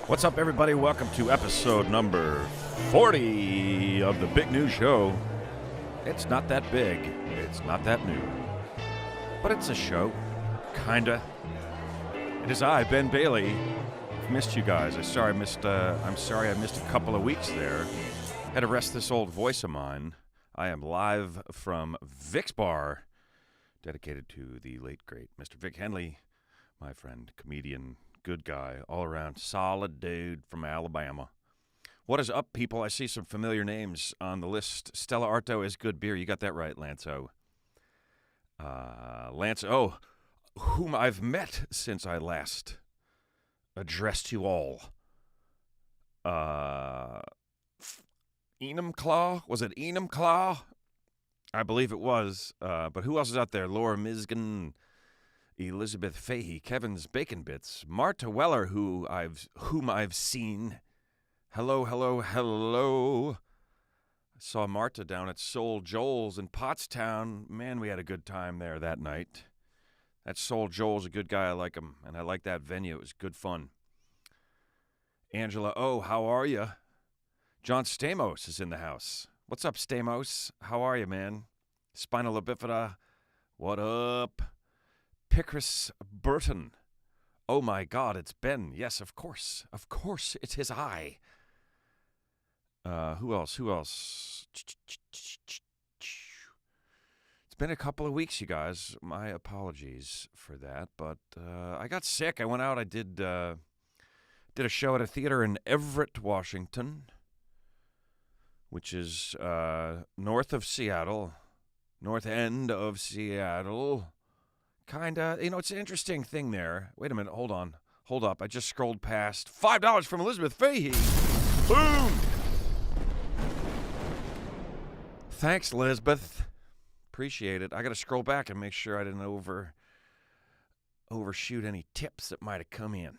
What's up, everybody? Welcome to episode number 40 of the Big New Show. It's not that big. It's not that new. But it's a show. Kinda. It is I, Ben Bailey. I've missed you guys. I'm sorry I missed a couple of weeks there. Had to rest this old voice of mine. I am live from Vic's Bar, dedicated to the late, great Mr. Vic Henley, my friend, comedian, good guy, all around, solid dude from Alabama. What is up, people? I see some familiar names on the list. Stella Artois is good beer. You got that right, Lance-O. Lance-O, whom I've met since I last addressed you all. Enumclaw? Was it Enumclaw? I believe it was. But who else is out there? Laura Misgan, Elizabeth Fahey, Kevin's Bacon Bits, Marta Weller, whom I've seen. Hello, hello, hello. I saw Marta down at Soul Joel's in Pottstown. Man, we had a good time there that night. That Soul Joel's a good guy. I like him, and I like that venue. It was good fun. Angela, how are you? John Stamos is in the house. What's up, Stamos? How are you, man? Spinal Bifida, what up? Picris Burton. Oh my God, it's Ben. Yes, of course. Of course, it is I. Who else? It's been a couple of weeks, you guys. My apologies for that, but I got sick. I went out. I did a show at a theater in Everett, Washington, which is north of Seattle, north end of Seattle. Kinda, it's an interesting thing there. Wait a minute, hold up. I just scrolled past $5 from Elizabeth Fahey. Boom! Thanks, Elizabeth. Appreciate it. I got to scroll back and make sure I didn't overshoot any tips that might have come in.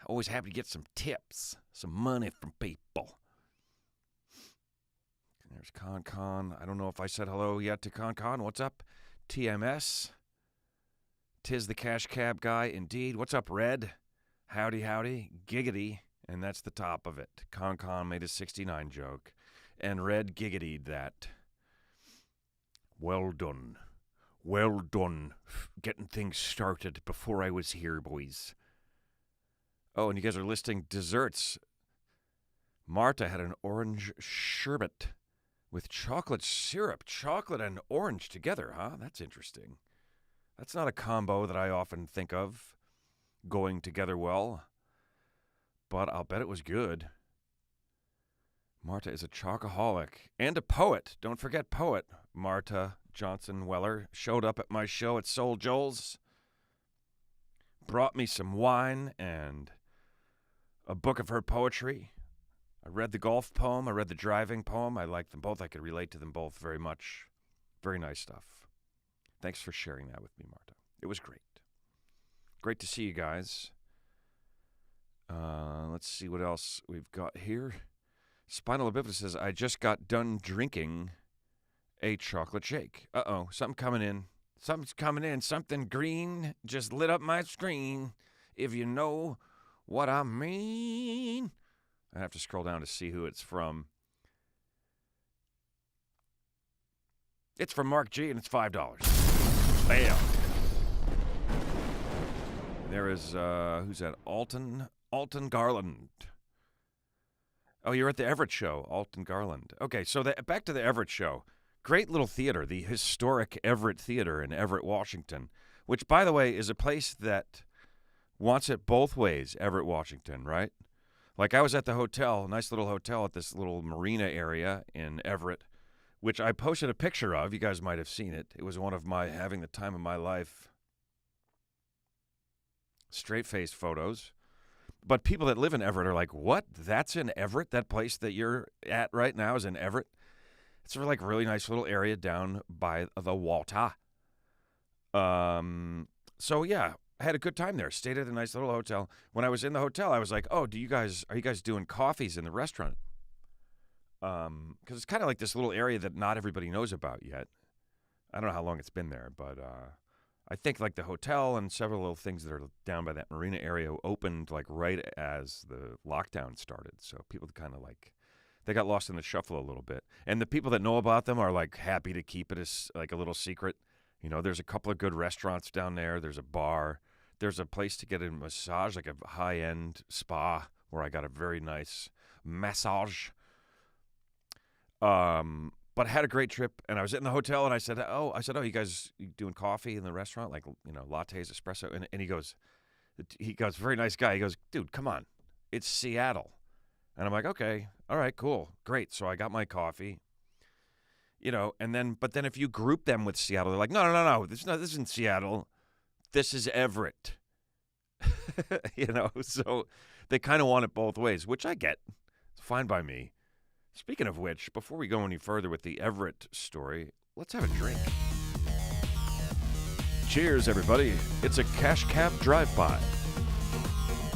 Always happy to get some tips, some money from people. There's Con. I don't know if I said hello yet to Con. What's up? TMS. Tis the Cash Cab guy, indeed. What's up, Red? Howdy. Giggity. And that's the top of it. Con made a 69 joke. And Red giggitied that. Well done. Getting things started before I was here, boys. Oh, and you guys are listing desserts. Marta had an orange sherbet with chocolate syrup. Chocolate and orange together, huh? That's interesting. That's not a combo that I often think of going together well, but I'll bet it was good. Marta is a chocoholic and a poet. Don't forget poet. Marta Johnson Weller showed up at my show at Soul Joel's, brought me some wine and a book of her poetry. I read the golf poem. I read the driving poem. I liked them both. I could relate to them both very much. Very nice stuff. Thanks for sharing that with me, Marta. It was great. Great to see you guys. Let's see what else we've got here. Spinal Bifida says, I just got done drinking a chocolate shake. Something coming in. Something's coming in. Something green just lit up my screen, if you know what I mean. I have to scroll down to see who it's from. It's from Mark G, and it's $5. Bam. There is, who's that? Alton Garland. Oh, you're at the Everett show, Alton Garland. Okay, so back to the Everett show. Great little theater, the historic Everett Theater in Everett, Washington, which, by the way, is a place that wants it both ways, Everett, Washington, right? Like, I was at the hotel, nice little hotel at this little marina area in Everett, which I posted a picture of. You guys might have seen it. It was one of my having the time of my life straight-faced photos. But people that live in Everett are like, what? That's in Everett? That place that you're at right now is in Everett? It's a really nice little area down by the water. So, yeah, I had a good time there. Stayed at a nice little hotel. When I was in the hotel, I was like, are you guys doing coffees in the restaurant? Because it's kind of like this little area that not everybody knows about yet. I don't know how long it's been there, but I think like the hotel and several little things that are down by that marina area opened like right as the lockdown started. So people kind of like, they got lost in the shuffle a little bit. And the people that know about them are like happy to keep it as like a little secret. You know, there's a couple of good restaurants down there. There's a bar. There's a place to get a massage, like a high-end spa where I got a very nice massage. But I had a great trip, and I was in the hotel, and I said, oh, you guys doing coffee in the restaurant? Like, you know, lattes, espresso? And he goes, very nice guy. He goes, dude, come on. It's Seattle. And I'm like, okay, all right, cool, great. So I got my coffee, you know, but then if you group them with Seattle, they're like, no, this isn't Seattle. This is Everett. You know, so they kind of want it both ways, which I get. It's fine by me. Speaking of which, before we go any further with the Everett story, let's have a drink. Cheers, everybody. It's a cash cab drive-by.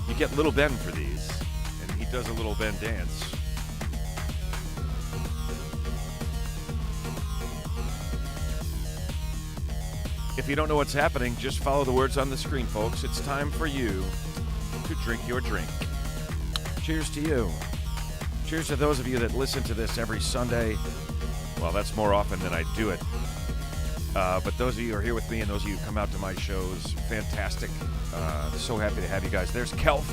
You get Little Ben for these, and he does a Little Ben dance. If you don't know what's happening, just follow the words on the screen, folks. It's time for you to drink your drink. Cheers to you. Cheers to those of you that listen to this every Sunday. Well, that's more often than I do it. But those of you who are here with me and those of you who come out to my shows, fantastic. So happy to have you guys. There's Kelf.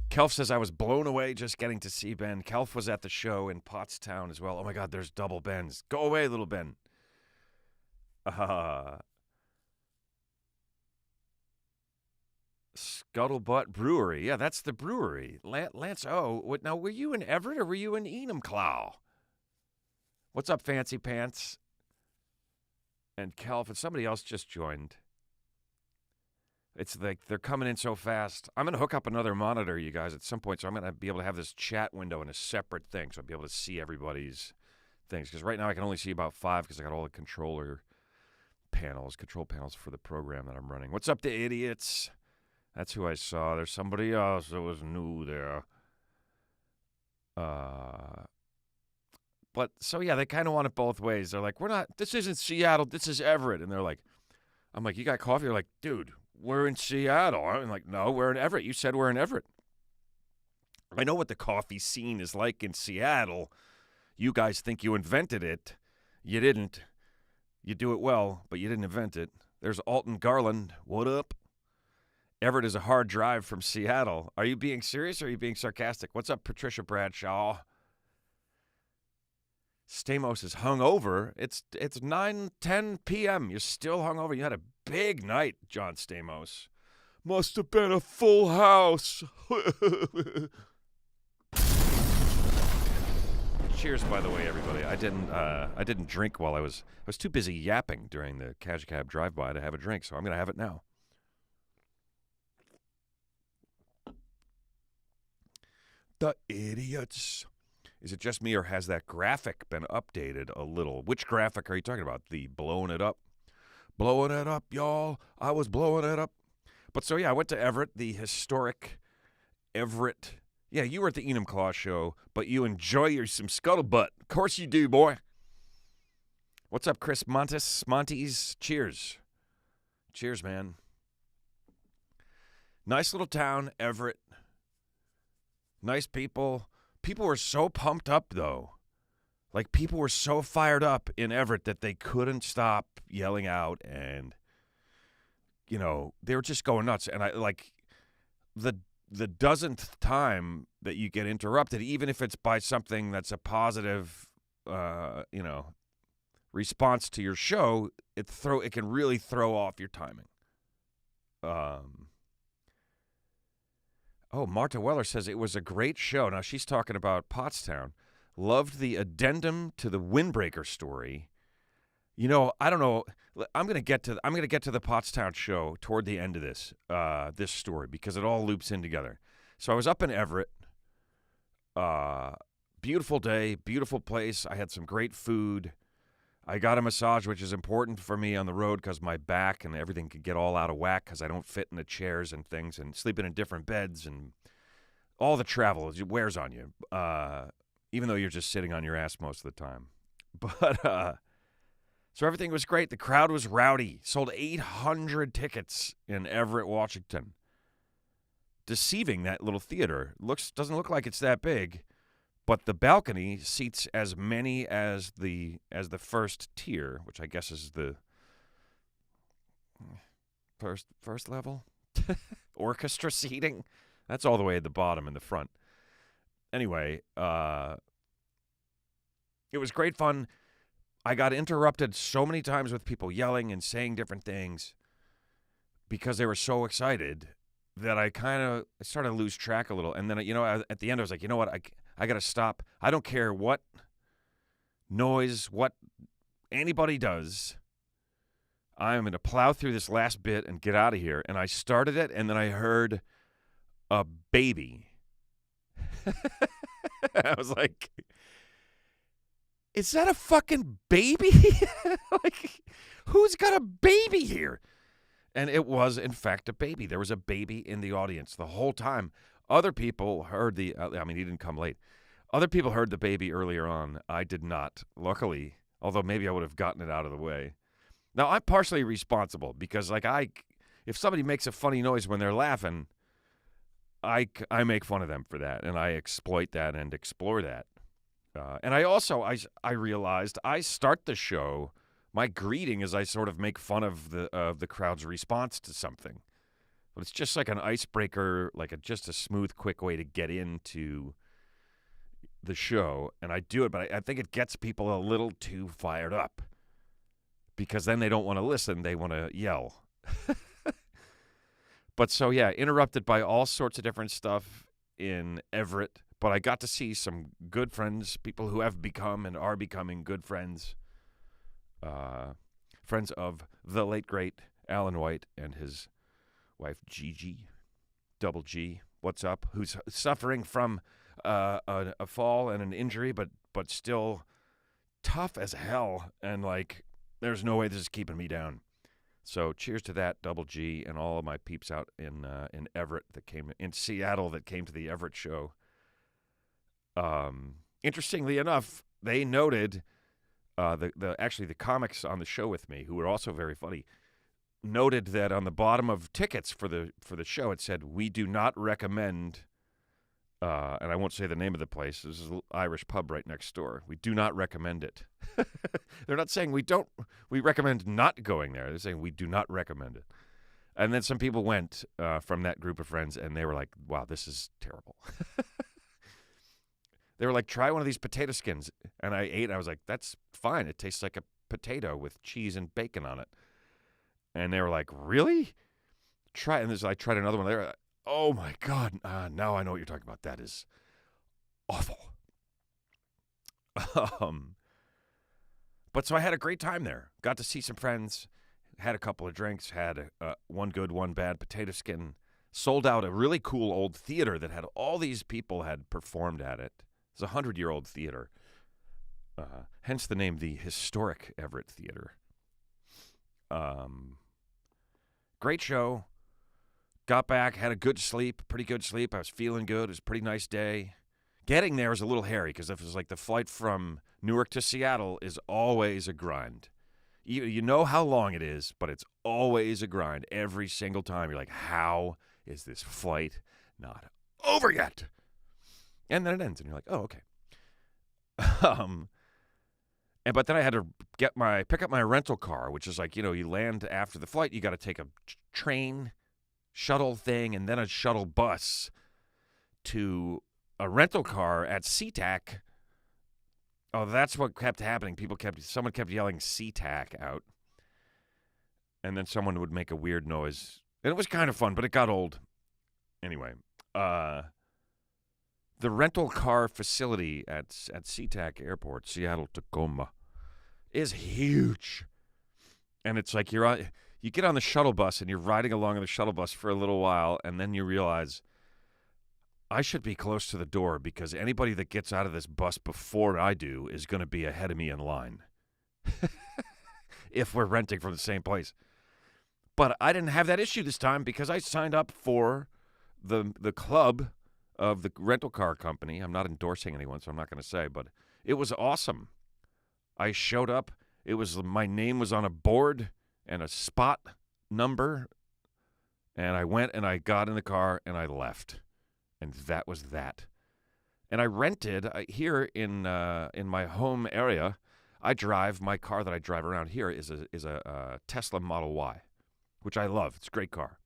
Kelf says, I was blown away just getting to see Ben. Kelf was at the show in Pottstown as well. Oh, my God, there's double Bens. Go away, little Ben. Scuttlebutt Brewery. Yeah, that's the brewery. Lance O. Now, were you in Everett or were you in Enumclaw? What's up, Fancy Pants? And Kelf, and somebody else just joined. It's like they're coming in so fast. I'm going to hook up another monitor, you guys, at some point, so I'm going to be able to have this chat window in a separate thing, so I'll be able to see everybody's things. Because right now I can only see about 5 because I got all the control panels for the program that I'm running. What's up, the idiots? That's who I saw. There's somebody else that was new there. But, so yeah, they kind of want it both ways. They're like, this isn't Seattle, this is Everett. And they're like, I'm like, you got coffee? They're like, dude, we're in Seattle. I'm like, no, we're in Everett. You said we're in Everett. I know what the coffee scene is like in Seattle. You guys think you invented it. You didn't. You do it well, but you didn't invent it. There's Alton Garland. What up? Everett is a hard drive from Seattle. Are you being serious or are you being sarcastic? What's up, Patricia Bradshaw? Stamos is hungover. It's 9:10 p.m. You're still hungover. You had a big night, John Stamos. Must have been a full house. Cheers, by the way, everybody. I didn't drink while I was too busy yapping during the Cash Cab drive-by to have a drink, so I'm gonna have it now. The idiots. Is it just me, or has that graphic been updated a little? Which graphic are you talking about? The blowing it up? Blowing it up, y'all. I was blowing it up. But so, yeah, I went to Everett, the historic Everett. Yeah, you were at the Enumclaw show, but you enjoy some scuttlebutt. Of course you do, boy. What's up, Chris Montes? Cheers. Cheers, man. Nice little town, Everett. Nice people. People were so pumped up, though. Like, people were so fired up in Everett that they couldn't stop yelling out, and, you know, they were just going nuts. And I like the dozenth time that you get interrupted, even if it's by something that's a positive, response to your show, it can really throw off your timing. Oh, Marta Weller says it was a great show. Now, she's talking about Pottstown. Loved the addendum to the windbreaker story. You know, I don't know. I'm gonna get to the Pottstown show toward the end of this story because it all loops in together. So I was up in Everett. Beautiful day, beautiful place. I had some great food. I got a massage, which is important for me on the road because my back and everything could get all out of whack because I don't fit in the chairs and things, and sleeping in different beds and all the travel wears on you, even though you're just sitting on your ass most of the time. But So everything was great. The crowd was rowdy. Sold 800 tickets in Everett, Washington. Deceiving, that little theater. Doesn't look like it's that big, but the balcony seats as many as the first tier, which I guess is the first level. Orchestra seating. That's all the way at the bottom in the front. Anyway, it was great fun. I got interrupted so many times with people yelling and saying different things because they were so excited that I started to lose track a little. And then, at the end, I was like, you know what? I got to stop. I don't care what noise, what anybody does. I'm going to plow through this last bit and get out of here. And I started it, and then I heard a baby. I was like, is that a fucking baby? Like, who's got a baby here? And it was, in fact, a baby. There was a baby in the audience the whole time. Other people heard he didn't come late. Other people heard the baby earlier on. I did not, luckily, although maybe I would have gotten it out of the way. Now, I'm partially responsible because, if somebody makes a funny noise when they're laughing, I make fun of them for that, and I exploit that and explore that. And I realized I start the show. My greeting is I sort of make fun of the crowd's response to something. But it's just like an icebreaker, just a smooth, quick way to get into the show. And I do it, but I think it gets people a little too fired up. Because then they don't want to listen, they want to yell. But so, yeah, interrupted by all sorts of different stuff in Everett. But I got to see some good friends, people who have become and are becoming good friends. Friends of the late, great Alan White and his wife, Gigi, Double G, what's up, who's suffering from a fall and an injury, but still tough as hell. And, there's no way this is keeping me down. So cheers to that, Double G, and all of my peeps out in Everett in Seattle that came to the Everett show. Interestingly enough, they noted the comics on the show with me, who were also very funny, noted that on the bottom of tickets for the show it said, "We do not recommend," and I won't say the name of the place. This is an Irish pub right next door. "We do not recommend it." They're not saying we recommend not going there. They're saying we do not recommend it. And then some people went from that group of friends, and they were like, wow, this is terrible. They were like, try one of these potato skins. And I ate, and I was like, that's fine. It tastes like a potato with cheese and bacon on it. And they were like, really? Try it. And I tried another one. They were like, oh, my God. Now I know what you're talking about. That is awful. But so I had a great time there. Got to see some friends, had a couple of drinks, had one good, one bad potato skin, sold out a really cool old theater that had all these people had performed at it. It's a 100-year-old theater, hence the name, the Historic Everett Theater. Great show. Got back, had a good sleep, pretty good sleep. I was feeling good. It was a pretty nice day. Getting there was a little hairy because it was like the flight from Newark to Seattle is always a grind. You know how long it is, but it's always a grind every single time. You're like, how is this flight not over yet? And then it ends, and you're like, oh, okay. But then I had to pick up my rental car, which is like, you land after the flight, you got to take a train, shuttle thing, and then a shuttle bus to a rental car at SeaTac. Oh, that's what kept happening. Someone kept yelling SeaTac out. And then someone would make a weird noise. And it was kind of fun, but it got old. Anyway, the rental car facility at SeaTac Airport, Seattle-Tacoma, is huge. And it's like you get on the shuttle bus and you're riding along on the shuttle bus for a little while, and then you realize, I should be close to the door because anybody that gets out of this bus before I do is going to be ahead of me in line. If we're renting from the same place. But I didn't have that issue this time because I signed up for the club of the rental car company. I'm not endorsing anyone, so I'm not going to say, but it was awesome. I showed up My name was on a board and a spot number, and I went and I got in the car and I left, and that was that. And I rented here in my home area. My car that I drive around here is a Tesla Model Y, which I love. It's a great car.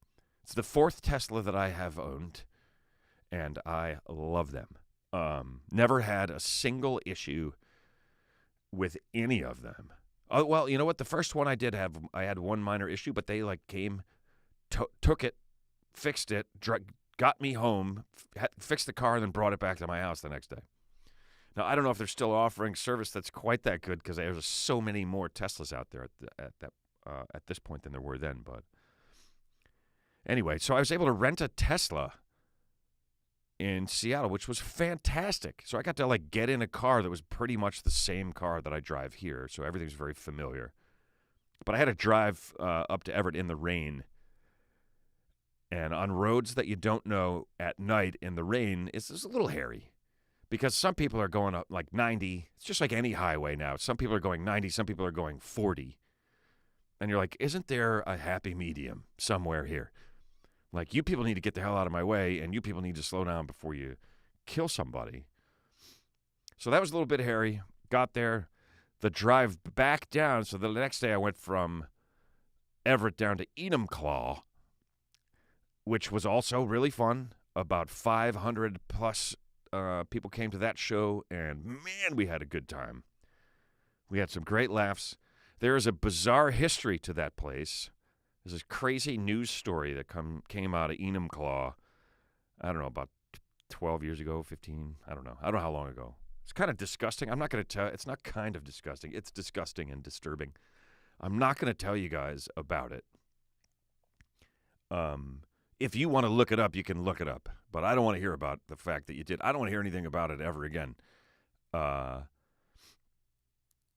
It's the 4th Tesla that I have owned, and I love them. Never had a single issue with any of them. Oh, well, you know what? The first one I had one minor issue, but they came, took it, fixed it, got me home, fixed the car, and then brought it back to my house the next day. Now, I don't know if they're still offering service that's quite that good because there's so many more Teslas out there at this point than there were then. But anyway, so I was able to rent a Tesla in Seattle, which was fantastic. So I got to get in a car that was pretty much the same car that I drive here, so everything's very familiar. But I had to drive up to Everett in the rain, and on roads that you don't know at night in the rain, it's a little hairy because some people are going up 90. It's just like any highway now. Some people are going 90, some people are going 40. And you're like, isn't there a happy medium somewhere here? You people need to get the hell out of my way, and you people need to slow down before you kill somebody. So that was a little bit hairy. Got there. The drive back down, so the next day I went from Everett down to Enumclaw, which was also really fun. About 500 plus people came to that show, and man, we had a good time. We had some great laughs. There is a bizarre history to that place. There's this crazy news story that came out of Enumclaw, I don't know, about 12 years ago, 15, I don't know how long ago. It's kind of disgusting. I'm not going to tell, it's not kind of disgusting, it's disgusting and disturbing. I'm not going to tell you guys about it. If you want to look it up, you can look it up, but I don't want to hear about the fact that you did. I don't want to hear anything about it ever again.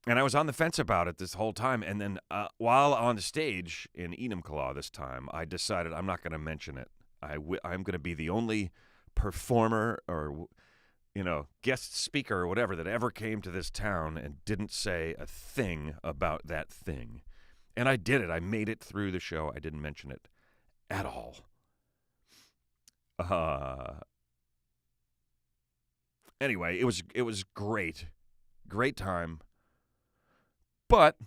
And I was on the fence about it this whole time. And then while on the stage in Enumclaw this time, I decided I'm not going to mention it. I'm going to be the only performer or, guest speaker or whatever that ever came to this town and didn't say a thing about that thing. And I did it. I made it through the show. I didn't mention it at all. Anyway, it was great. Great time. But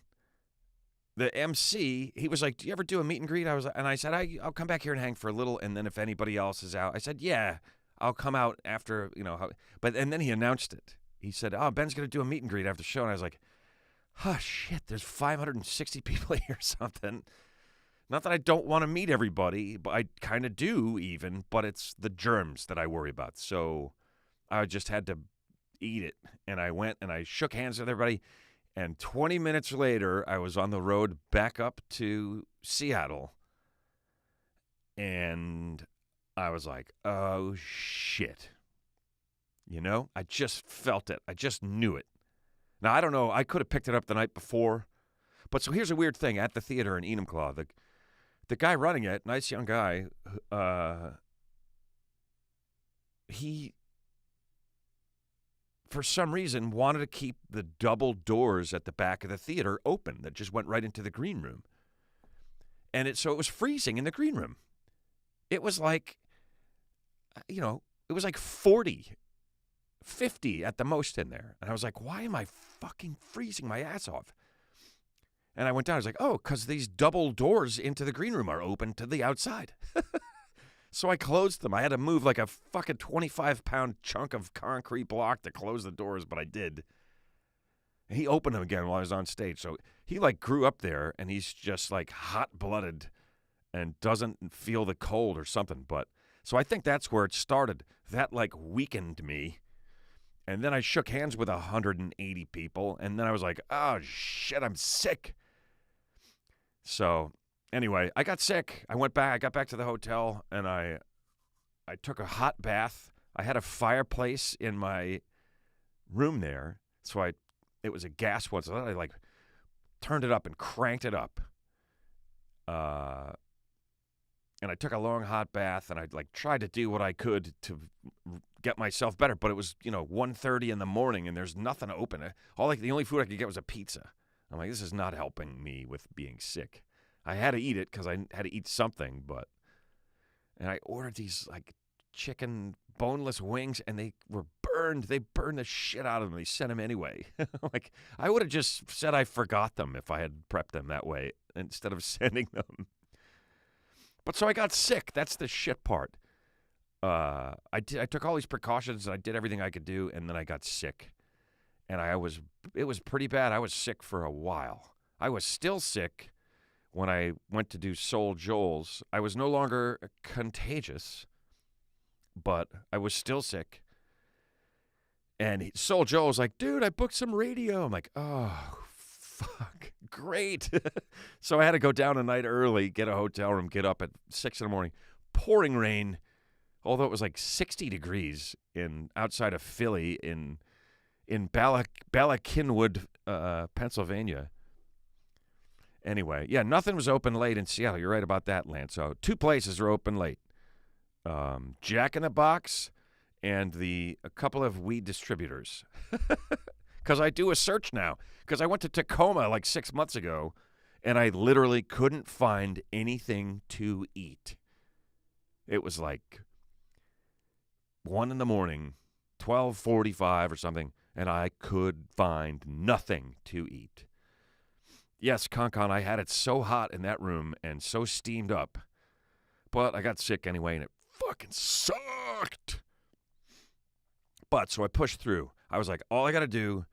the MC, he was like, do you ever do a meet and greet? I said, I'll come back here and hang for a little, and then if anybody else is out, I said, yeah, I'll come out after, and then he announced it. He said, oh, Ben's going to do a meet and greet after the show, and I was like, oh, shit, there's 560 people here or something. Not that I don't want to meet everybody, but I kind of do even, but it's the germs that I worry about. So I just had to eat it, and I went and I shook hands with everybody. And 20 minutes later, I was on the road back up to Seattle. And I was like, oh, shit. I just felt it. I just knew it. Now, I don't know. I could have picked it up the night before. But so here's a weird thing. At the theater in Enumclaw, the guy running it, nice young guy, he, for some reason, wanted to keep the double doors at the back of the theater open that just went right into the green room. And so it was freezing in the green room. It was like, it was like 40, 50 at the most in there. And I was like, why am I fucking freezing my ass off? And I went down, I was like, oh, because these double doors into the green room are open to the outside. So I closed them. I had to move like a fucking 25-pound chunk of concrete block to close the doors, but I did. And he opened them again while I was on stage. So he grew up there, and he's just hot-blooded and doesn't feel the cold or something. But so I think that's where it started. That weakened me. And then I shook hands with 180 people, and then I was like, oh, shit, I'm sick. So anyway, I got sick. I got back to the hotel, and I took a hot bath. I had a fireplace in my room there, so it was a gas one, so then I turned it up and cranked it up. And I took a long hot bath, and I tried to do what I could to get myself better, but it was 1:30 in the morning, and there's nothing open. The only food I could get was a pizza. I'm like, this is not helping me with being sick. I had to eat it because I had to eat something, and I ordered these like chicken boneless wings, and they were burned. They burned the shit out of them. They sent them anyway. Like, I would have just said I forgot them if I had prepped them that way instead of sending them. But so I got sick. That's the shit part. I took all these precautions, and I did everything I could do, and then I got sick. And it was pretty bad. I was sick for a while. I was still sick when I went to do Soul Joel's. I was no longer contagious, but I was still sick. And Soul Joel was like, dude, I booked some radio. I'm like, oh, fuck, great. So I had to go down a night early, get a hotel room, get up at 6 in the morning. Pouring rain, although it was like 60 degrees outside of Philly in Ballackinwood, Pennsylvania. Anyway, yeah, nothing was open late in Seattle. You're right about that, Lance. So 2 places are open late. Jack in the Box and a couple of weed distributors. Because I do a search now. Because I went to Tacoma like 6 months ago, and I literally couldn't find anything to eat. It was like 1 in the morning, 12:45 or something, and I could find nothing to eat. Yes, Concon, I had it so hot in that room and so steamed up, but I got sick anyway, and it fucking sucked. But so I pushed through. I was like, all I got to do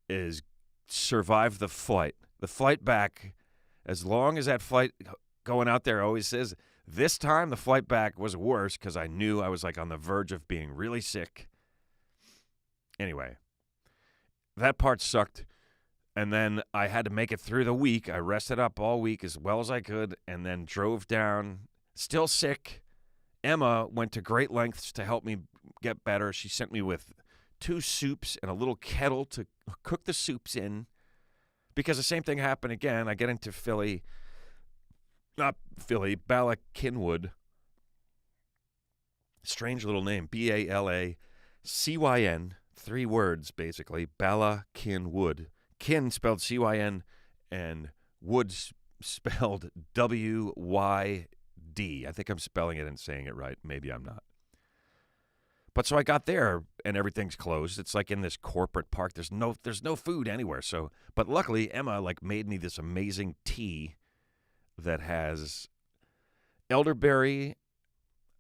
is survive the flight. The flight back, as long as that flight going out there always says, this time the flight back was worse because I knew I was like on the verge of being really sick. Anyway, that part sucked. And then I had to make it through the week. I rested up all week as well as I could and then drove down, still sick. Emma went to great lengths to help me get better. She sent me with 2 soups and a little kettle to cook the soups in because the same thing happened again. I get into Ballackinwood. Strange little name, Ballacyn, 3 words basically, Ballackinwood. Kin spelled C-Y-N, and Wood spelled W-Y-D. I think I'm spelling it and saying it right. Maybe I'm not. But so I got there, and everything's closed. It's like in this corporate park. There's no food anywhere. So, but luckily, Emma like made me this amazing tea that has elderberry,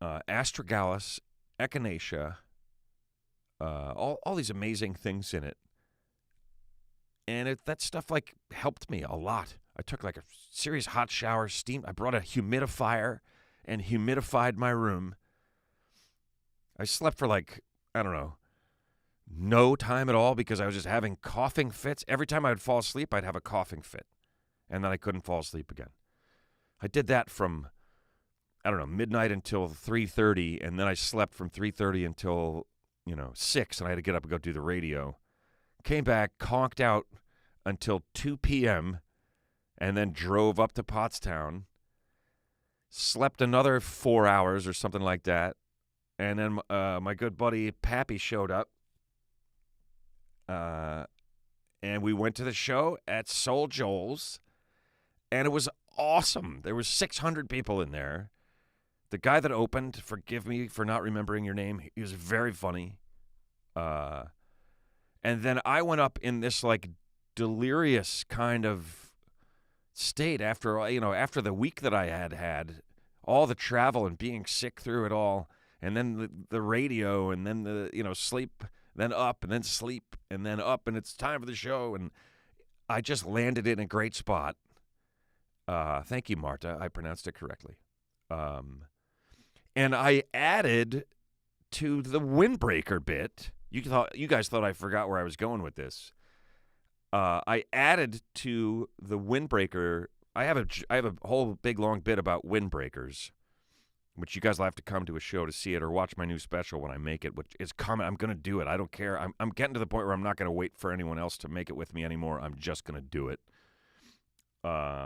astragalus, echinacea, all these amazing things in it. And that stuff, like, helped me a lot. I took, like, a serious hot shower, steam. I brought a humidifier and humidified my room. I slept for, like, I don't know, no time at all because I was just having coughing fits. Every time I would fall asleep, I'd have a coughing fit. And then I couldn't fall asleep again. I did that from, I don't know, midnight until 3:30, and then I slept from 3:30 until, 6, and I had to get up and go do the radio. Came back, conked out until 2 p.m., and then drove up to Pottstown. Slept another 4 hours or something like that. And then my good buddy Pappy showed up. And we went to the show at Soul Joel's. And it was awesome. There was 600 people in there. The guy that opened, forgive me for not remembering your name, he was very funny. And then I went up in this like delirious kind of state after the week that I had, all the travel and being sick through it all, and then the radio, and then the sleep, then up, and then sleep, and then up, and it's time for the show, and I just landed in a great spot. Thank you, Marta. I pronounced it correctly. And I added to the windbreaker bit. You guys thought I forgot where I was going with this. I added to the windbreaker. I have a whole big long bit about windbreakers, which you guys will have to come to a show to see it or watch my new special when I make it, which is coming. I'm going to do it. I don't care. I'm getting to the point where I'm not going to wait for anyone else to make it with me anymore. I'm just going to do it. But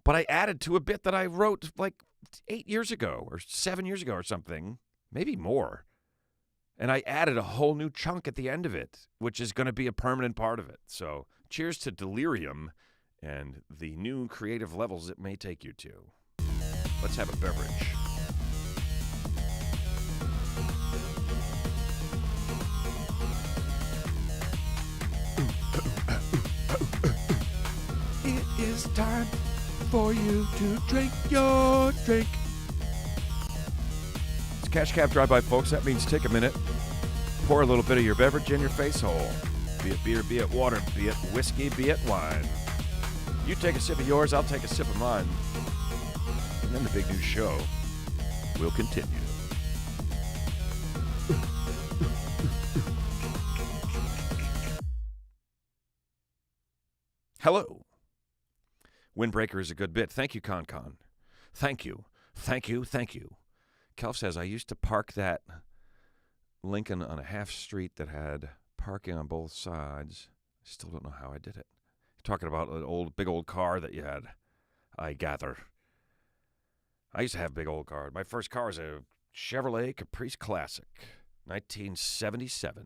I added to a bit that I wrote like 8 years ago or 7 years ago or something, maybe more. And I added a whole new chunk at the end of it, which is going to be a permanent part of it. So Cheers to delirium and the new creative levels it may take you to. Let's have a beverage. It is time for you to drink your drink. It's Cash Cab Drive-By, folks. That means take a minute, pour a little bit of your beverage in your face hole. Be it beer, be it water, be it whiskey, be it wine. You take a sip of yours, I'll take a sip of mine. And then the big new show will continue. Hello. Windbreaker is a good bit. Thank you, Con. Thank you. Thank you. Thank you. Kelf says, I used to park that Lincoln on a half street that had parking on both sides. I still don't know how I did it. You're talking about an big old car that you had, I gather. I used to have a big old car. My first car was a Chevrolet Caprice Classic, 1977.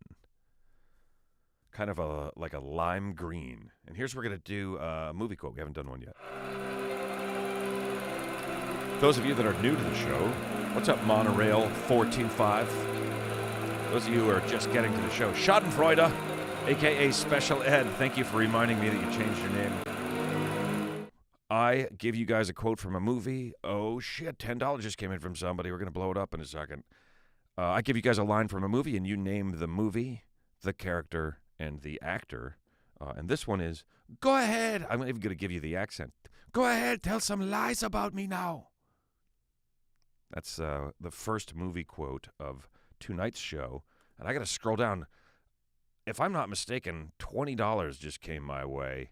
Kind of like a lime green. And here's we're going to do a movie quote. We haven't done one yet. Those of you that are new to the show, what's up, Monorail 425? Those of you who are just getting to the show, Schadenfreude, a.k.a. Special Ed, thank you for reminding me that you changed your name. I give you guys a quote from a movie. Oh, shit, $10 just came in from somebody. We're going to blow it up in a second. I give you guys a line from a movie, and you name the movie, the character, and the actor. And this one is, go ahead. I'm even going to give you the accent. Go ahead, tell some lies about me now. That's the first movie quote of tonight's show. And I got to scroll down. If I'm not mistaken, $20 just came my way.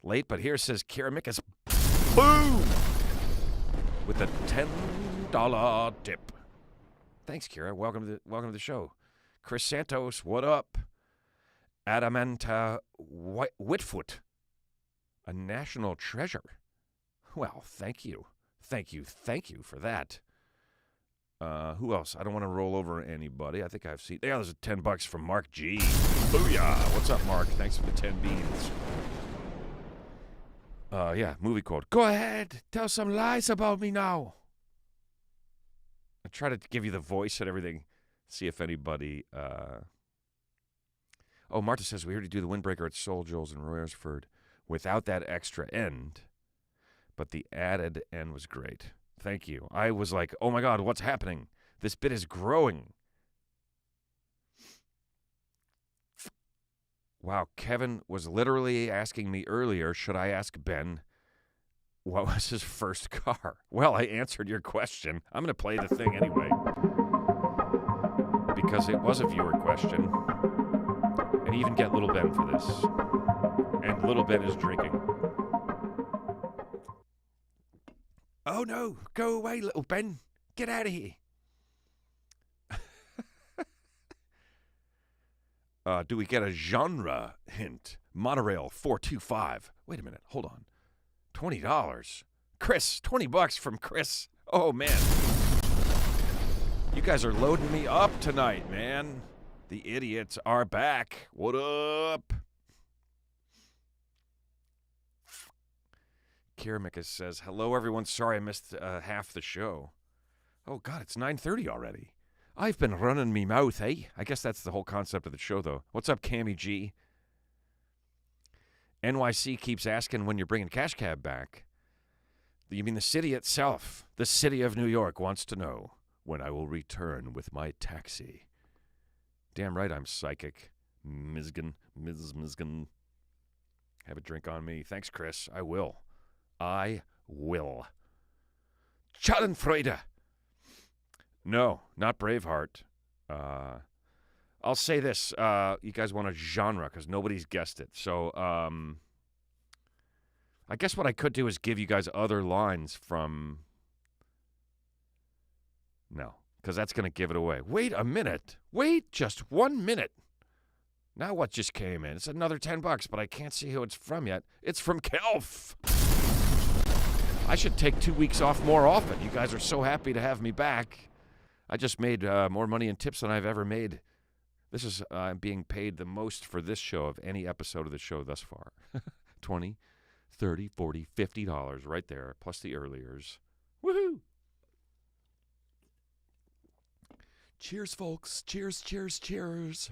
Late, but here says Kira Mickus. Boom! With a $10 tip. Thanks, Kira. Welcome to the show. Chris Santos, what up? Adamanta Whitfoot, a national treasure. Well, thank you. Thank you for that. Who else? I don't want to roll over anybody. I think I've seen... Yeah, there's a $10 from Mark G. Booyah! What's up, Mark? Thanks for the 10 beans. Yeah, movie quote. Go ahead. Tell some lies about me now. I try to give you the voice and everything. See if anybody... Oh, Martha says, we heard you do the Windbreaker at Soul Joel's in Royersford without that extra end, but the added end was great. Thank you. I was like, oh my God, what's happening? This bit is growing. Wow, Kevin was literally asking me earlier, should I ask Ben what was his first car? Well, I answered your question. I'm going to play the thing anyway, because it was a viewer question. And even get Little Ben for this. And Little Ben is drinking. Oh no, go away, Little Ben. Get out of here. Do we get a genre hint? Monorail 425. Wait a minute, hold on. $20. Chris, $20 from Chris. Oh man. You guys are loading me up tonight, man. The idiots are back. What up? Kira Mickus says, hello, everyone. Sorry I missed half the show. Oh, God, it's 9:30 already. I've been running me mouth, eh? I guess that's the whole concept of the show, though. What's up, Cammy G? NYC keeps asking when you're bringing Cash Cab back. You mean the city itself? The city of New York wants to know when I will return with my taxi. Damn right I'm psychic. Ms. Mizgan. Have a drink on me. Thanks, Chris. I will. Schadenfreude. No, not Braveheart. I'll say this. You guys want a genre because nobody's guessed it. So I guess what I could do is give you guys other lines from... No. Because that's going to give it away. Wait a minute. Wait just 1 minute. Now what just came in? It's another $10, but I can't see who it's from yet. It's from Kelf. I should take 2 weeks off more often. You guys are so happy to have me back. I just made more money in tips than I've ever made This is being paid the most for this show of any episode of the show thus far. $20, $30, $40, $50 right there, plus the earliers. Woohoo! Cheers, folks. Cheers, cheers, cheers.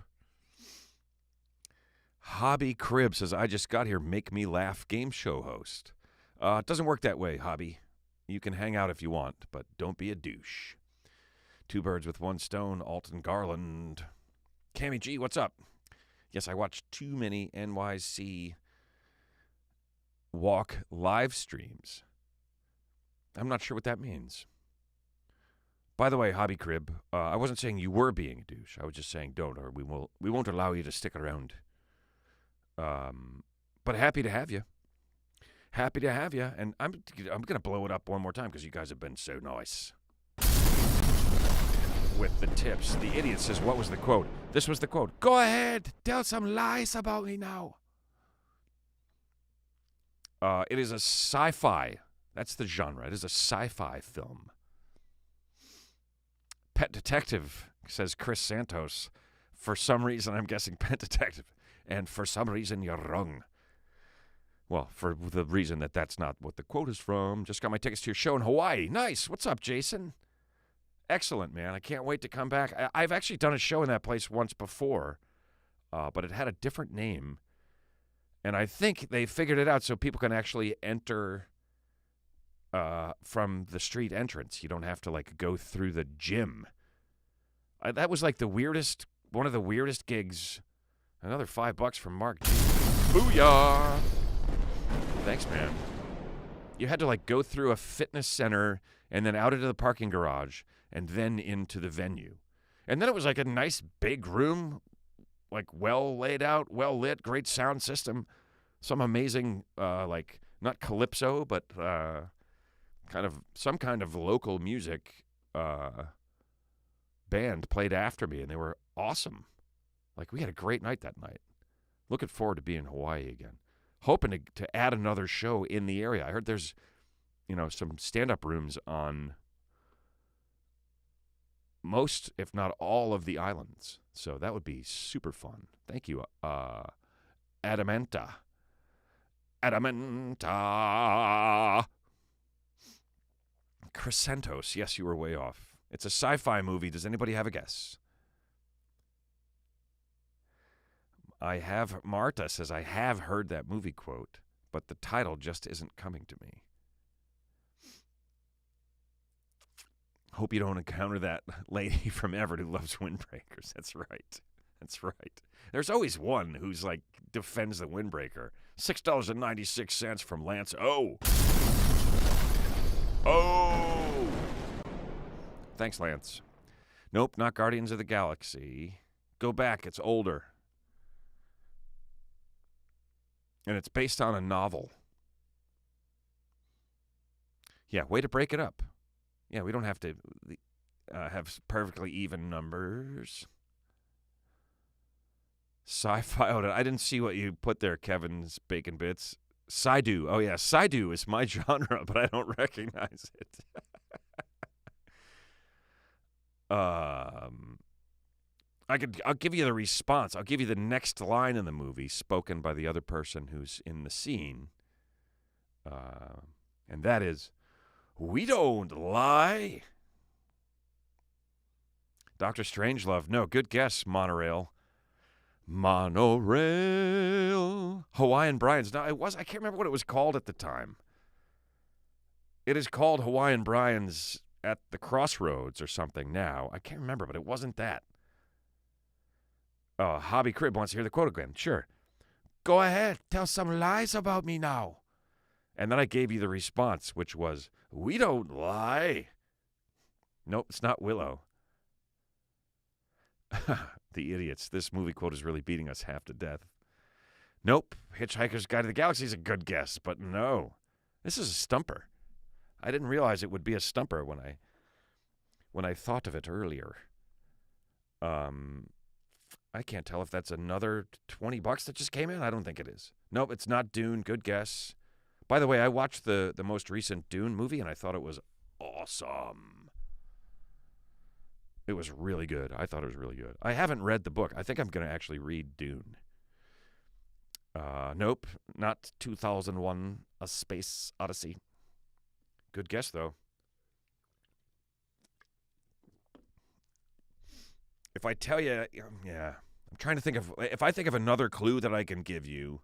Hobby Crib says, I just got here. Make me laugh game show host. It doesn't work that way, Hobby. You can hang out if you want, but don't be a douche. Two birds with one stone, Alton Garland. Cammy G, what's up? Yes, I watched too many NYC walk live streams. I'm not sure what that means. By the way, Hobby Crib, I wasn't saying you were being a douche. I was just saying don't, or we won't allow you to stick around. But happy to have you. Happy to have you. And I'm going to blow it up one more time because you guys have been so nice. With the tips. The idiot says, what was the quote? This was the quote. Go ahead. Tell some lies about me now. It is a sci-fi. That's the genre. It is a sci-fi film. Pet Detective, says Chris Santos. For some reason, I'm guessing Pet Detective. And for some reason, you're wrong. Well, for the reason that that's not what the quote is from. Just got my tickets to your show in Hawaii. Nice. What's up, Jason? Excellent, man. I can't wait to come back. I've actually done a show in that place once before, but it had a different name. And I think they figured it out so people can actually enter from the street entrance. You don't have to, go through the gym. That was, one of the weirdest gigs. Another $5 from Mark. Booyah! Thanks, man. You had to, go through a fitness center and then out into the parking garage and then into the venue. And then it was a nice big room, well laid out, well lit, great sound system. Some amazing, not calypso, but some kind of local music band played after me, and they were awesome. We had a great night that night. Looking forward to being in Hawaii again. Hoping to add another show in the area. I heard there's, some stand-up rooms on most, if not all, of the islands. So that would be super fun. Thank you, Adamanta. Crescentos. Yes, you were way off. It's a sci-fi movie. Does anybody have a guess? Marta says, I have heard that movie quote, but the title just isn't coming to me. Hope you don't encounter that lady from Everett who loves windbreakers. That's right. That's right. There's always one who's defends the windbreaker. $6.96 from Lance. Oh! Thanks, Lance. Nope, not Guardians of the Galaxy. Go back. It's older. And it's based on a novel. Yeah, way to break it up. Yeah, we don't have to have perfectly even numbers. Sci-fi. I didn't see what you put there, Kevin's Bacon Bits. Sci-do. Oh, yeah, Sci-do is my genre, but I don't recognize it. I'll give you the response. I'll give you the next line in the movie spoken by the other person who's in the scene. And that is, we don't lie. Dr. Strangelove. No, good guess, Monorail. Hawaiian Brian's. No, I can't remember what it was called at the time. It is called Hawaiian Brian's at the Crossroads or something now. I can't remember, but it wasn't that. Hobby Crib wants to hear the quote again. Sure. Go ahead. Tell some lies about me now. And then I gave you the response, which was, we don't lie. Nope, it's not Willow. The idiots. This movie quote is really beating us half to death. Nope. Hitchhiker's Guide to the Galaxy is a good guess, but no. This is a stumper. I didn't realize it would be a stumper when I thought of it earlier. I can't tell if that's another $20 that just came in. I don't think it is. Nope, it's not Dune. Good guess. By the way, I watched the most recent Dune movie, and I thought it was awesome. It was really good. I thought it was really good. I haven't read the book. I think I'm going to actually read Dune. Nope, not 2001: A Space Odyssey. Good guess, though. If I tell you, yeah, I'm trying to think of, if I think of another clue that I can give you,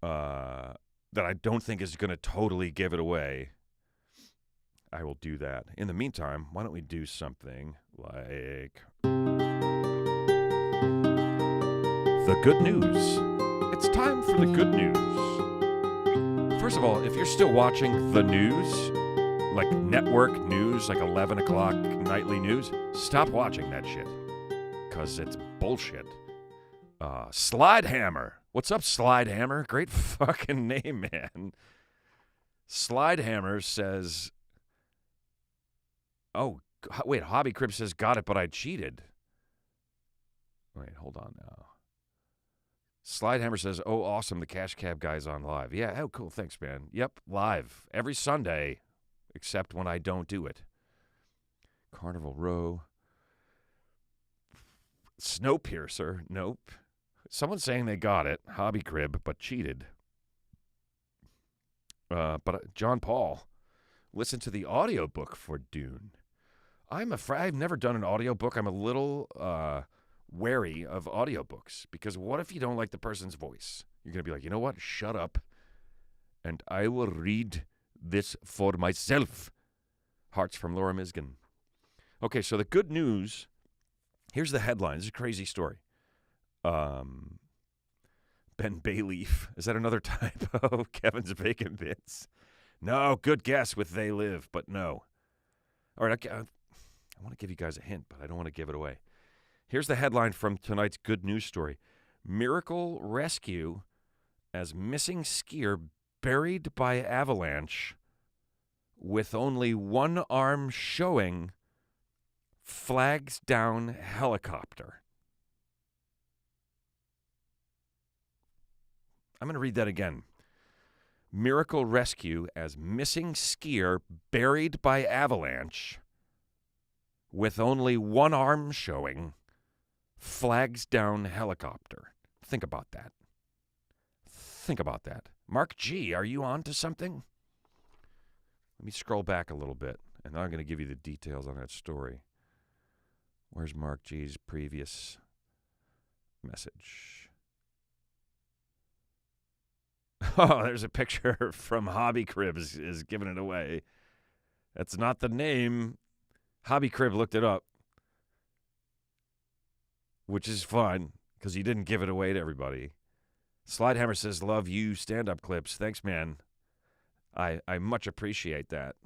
that I don't think is going to totally give it away, I will do that. In the meantime, why don't we do something like the good news. It's time for the good news. First of all, if you're still watching the news, like network news, like 11 o'clock nightly news, stop watching that shit. Because it's bullshit. Slidehammer. What's up, Slidehammer? Great fucking name, man. Slidehammer says, oh, wait, Hobby Crib says, got it, but I cheated. Wait, hold on now. Slidehammer says, oh, awesome, the Cash Cab guy's on live. Yeah, oh, cool, thanks, man. Yep, live. Every Sunday, except when I don't do it. Carnival Row. Snowpiercer, nope. Someone's saying they got it. Hobby Crib, but cheated. But John Paul, listen to the audiobook for Dune. I'm afraid I've never done an audiobook. I'm a little wary of audiobooks because what if you don't like the person's voice? You're going to be like, you know what? Shut up, and I will read this for myself. Hearts from Laura Miskin. Okay, so the good news, here's the headline. This is a crazy story. Ben Bayleaf. Is that another typo? Kevin's Bacon Bits. No, good guess with They Live, but no. All right, I want to give you guys a hint, but I don't want to give it away. Here's the headline from tonight's good news story. Miracle rescue as missing skier buried by avalanche with only one arm showing, flags down helicopter. I'm going to read that again. Miracle rescue as missing skier buried by avalanche with only one arm showing, flags down helicopter. Think about that. Think about that. Mark G, are you on to something? Let me scroll back a little bit, and I'm going to give you the details on that story. Where's Mark G's previous message? Oh, there's a picture from Hobby Crib is giving it away. That's not the name. Hobby Crib looked it up, which is fine because he didn't give it away to everybody. Slidehammer says, love you stand-up clips. Thanks, man. I much appreciate that.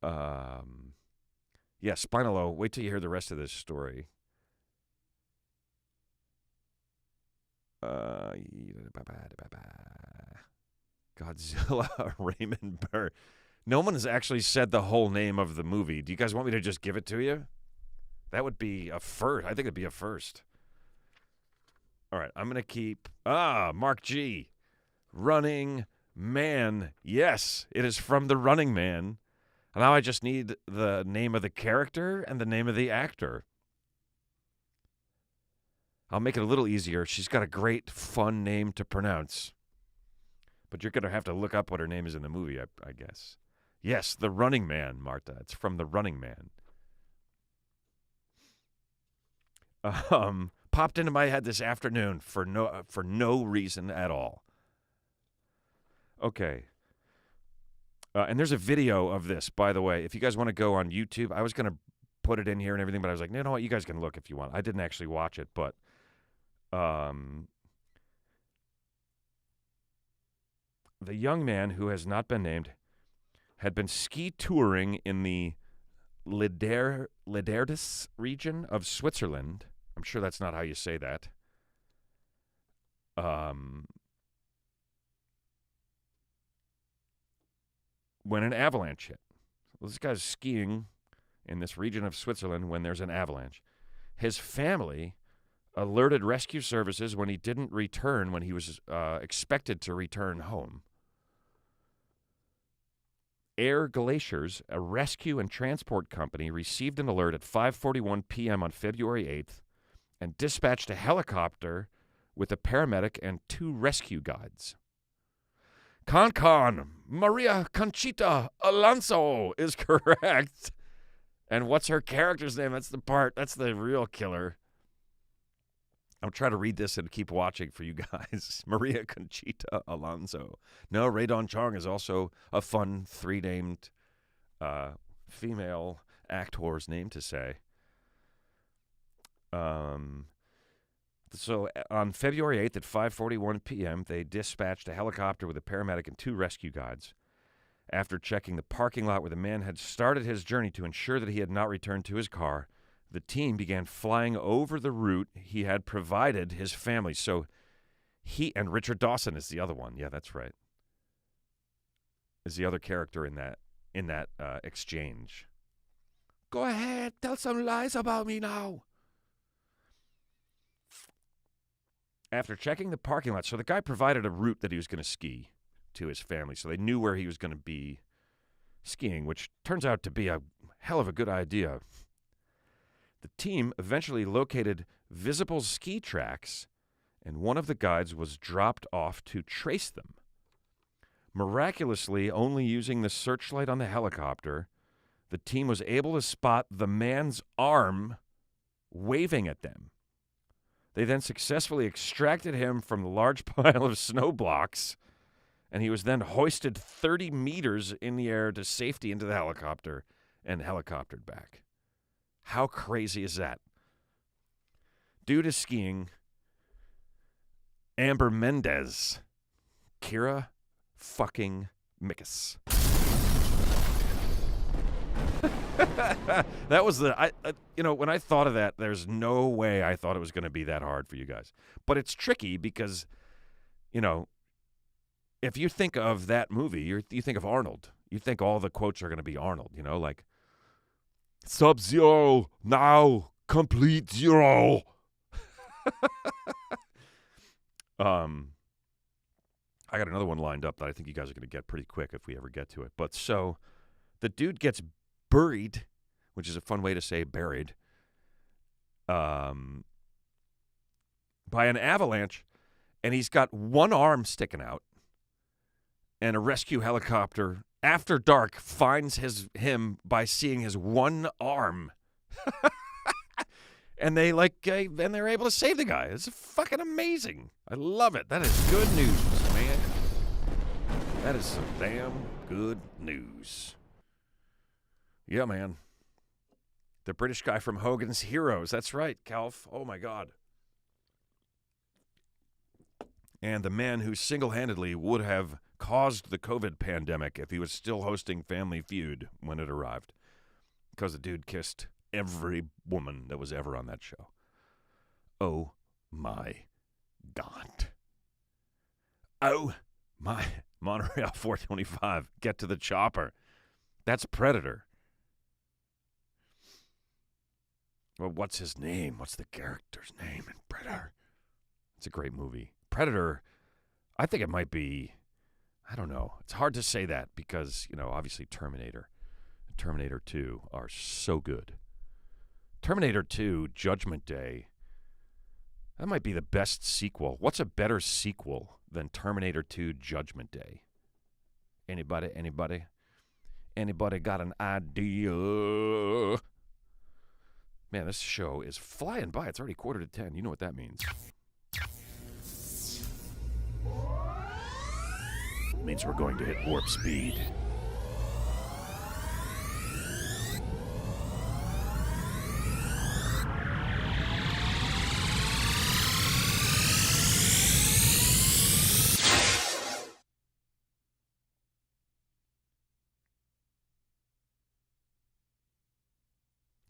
Yeah, Spinalo, wait till you hear the rest of this story. Godzilla, Raymond Burr. No one has actually said the whole name of the movie. Do you guys want me to just give it to you? That would be a first. I think it'd be a first. All right, I'm going to keep... Mark G. Running Man. Yes, it is from The Running Man. And now I just need the name of the character and the name of the actor. I'll make it a little easier. She's got a great, fun name to pronounce. But you're going to have to look up what her name is in the movie, I guess. Yes, The Running Man, Marta. It's from The Running Man. Popped into my head this afternoon for no reason at all. Okay. And there's a video of this, by the way. If you guys want to go on YouTube, I was going to put it in here and everything, but I was like, you know what? You guys can look if you want. I didn't actually watch it, but... the young man, who has not been named, had been ski touring in the Liderdis region of Switzerland. I'm sure that's not how you say that. When an avalanche hit. Well, this guy's skiing in this region of Switzerland when there's an avalanche. His family alerted rescue services when he didn't return, when he was expected to return home. Air Glaciers, a rescue and transport company, received an alert at 5:41 p.m. on February 8th and dispatched a helicopter with a paramedic and 2 rescue guides. Con Maria Conchita Alonso is correct. And what's her character's name? That's the real killer. I'll try to read this and keep watching for you guys. Maria Conchita Alonso. No, Ray Don Chong is also a fun 3-named female actor's name to say. So on February 8th at 5:41 p.m., they dispatched a helicopter with a paramedic and 2 rescue guides. After checking the parking lot where the man had started his journey to ensure that he had not returned to his car, the team began flying over the route he had provided his family. So and Richard Dawson is the other one. Yeah, that's right. Is the other character in that exchange. Go ahead, tell some lies about me now. After checking the parking lot, so the guy provided a route that he was going to ski to his family, so they knew where he was going to be skiing, which turns out to be a hell of a good idea. The team eventually located visible ski tracks, and one of the guides was dropped off to trace them. Miraculously, only using the searchlight on the helicopter, the team was able to spot the man's arm waving at them. They then successfully extracted him from the large pile of snow blocks, and he was then hoisted 30 meters in the air to safety into the helicopter and helicoptered back. How crazy is that? Due to skiing, Amber Mendez, Kira fucking Mickus. That was when I thought of that, there's no way I thought it was going to be that hard for you guys. But it's tricky because, if you think of that movie, you think of Arnold. You think all the quotes are going to be Arnold, like Sub-Zero, now, complete zero. I got another one lined up that I think you guys are going to get pretty quick if we ever get to it. But so the dude gets buried, which is a fun way to say buried, by an avalanche, and he's got one arm sticking out, and a rescue helicopter after dark finds him by seeing his one arm. And they're able to save the guy. It's fucking amazing. I love it. That is good news, man. That is some damn good news. Yeah, man. The British guy from Hogan's Heroes. That's right, Calf. Oh, my God. And the man who single-handedly would have caused the COVID pandemic if he was still hosting Family Feud when it arrived. Because the dude kissed every woman that was ever on that show. Oh, my God. Oh, my. Monorail 425. Get to the chopper. That's Predator. Well, what's his name? What's the character's name in Predator? It's a great movie. Predator, I think it might be, I don't know. It's hard to say that because, obviously Terminator and Terminator 2 are so good. Terminator 2, Judgment Day, that might be the best sequel. What's a better sequel than Terminator 2, Judgment Day? Anybody? Anybody got an idea? Man, this show is flying by. It's already 9:45. You know what that means. It means we're going to hit warp speed.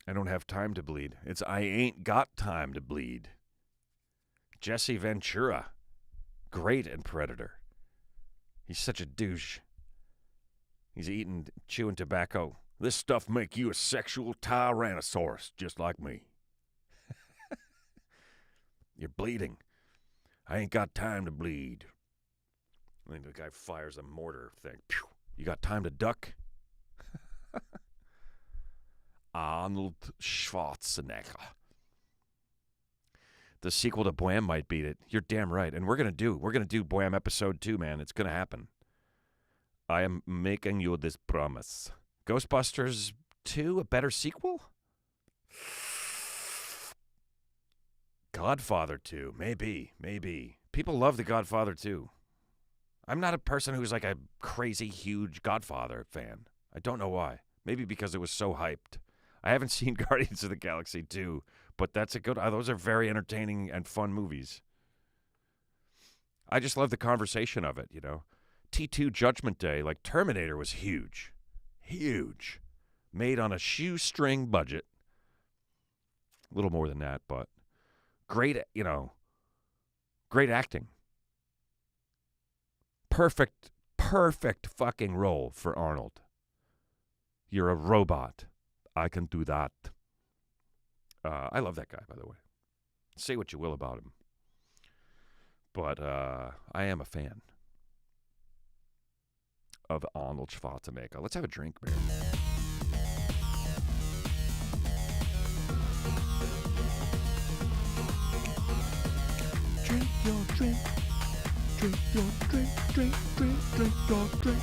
I don't have time to bleed. It's I ain't got time to bleed. Jesse Ventura. Great in Predator. He's such a douche. He's chewing tobacco. This stuff make you a sexual tyrannosaurus, just like me. You're bleeding. I ain't got time to bleed. I think the guy fires a mortar thing. Pew! You got time to duck? Arnold Schwarzenegger. The sequel to Bwam might beat it. You're damn right. And we're gonna do Bwam episode 2, man. It's gonna happen. I am making you this promise. Ghostbusters 2, a better sequel? Godfather 2, maybe. People love The Godfather 2. I'm not a person who's like a crazy, huge Godfather fan. I don't know why. Maybe because it was so hyped. I haven't seen Guardians of the Galaxy 2, but that's a good... those are very entertaining and fun movies. I just love the conversation of it, you know. T2 Judgment Day, like Terminator, was huge. Huge. Made on a shoestring budget. A little more than that, but great, you know, great acting. Perfect fucking role for Arnold. You're a robot. I can do that. I love that guy, by the way. Say what you will about him. But I am a fan of Arnold Schwarzenegger. Let's have a drink, man. Drink your drink. Drink your drink, drink your drink.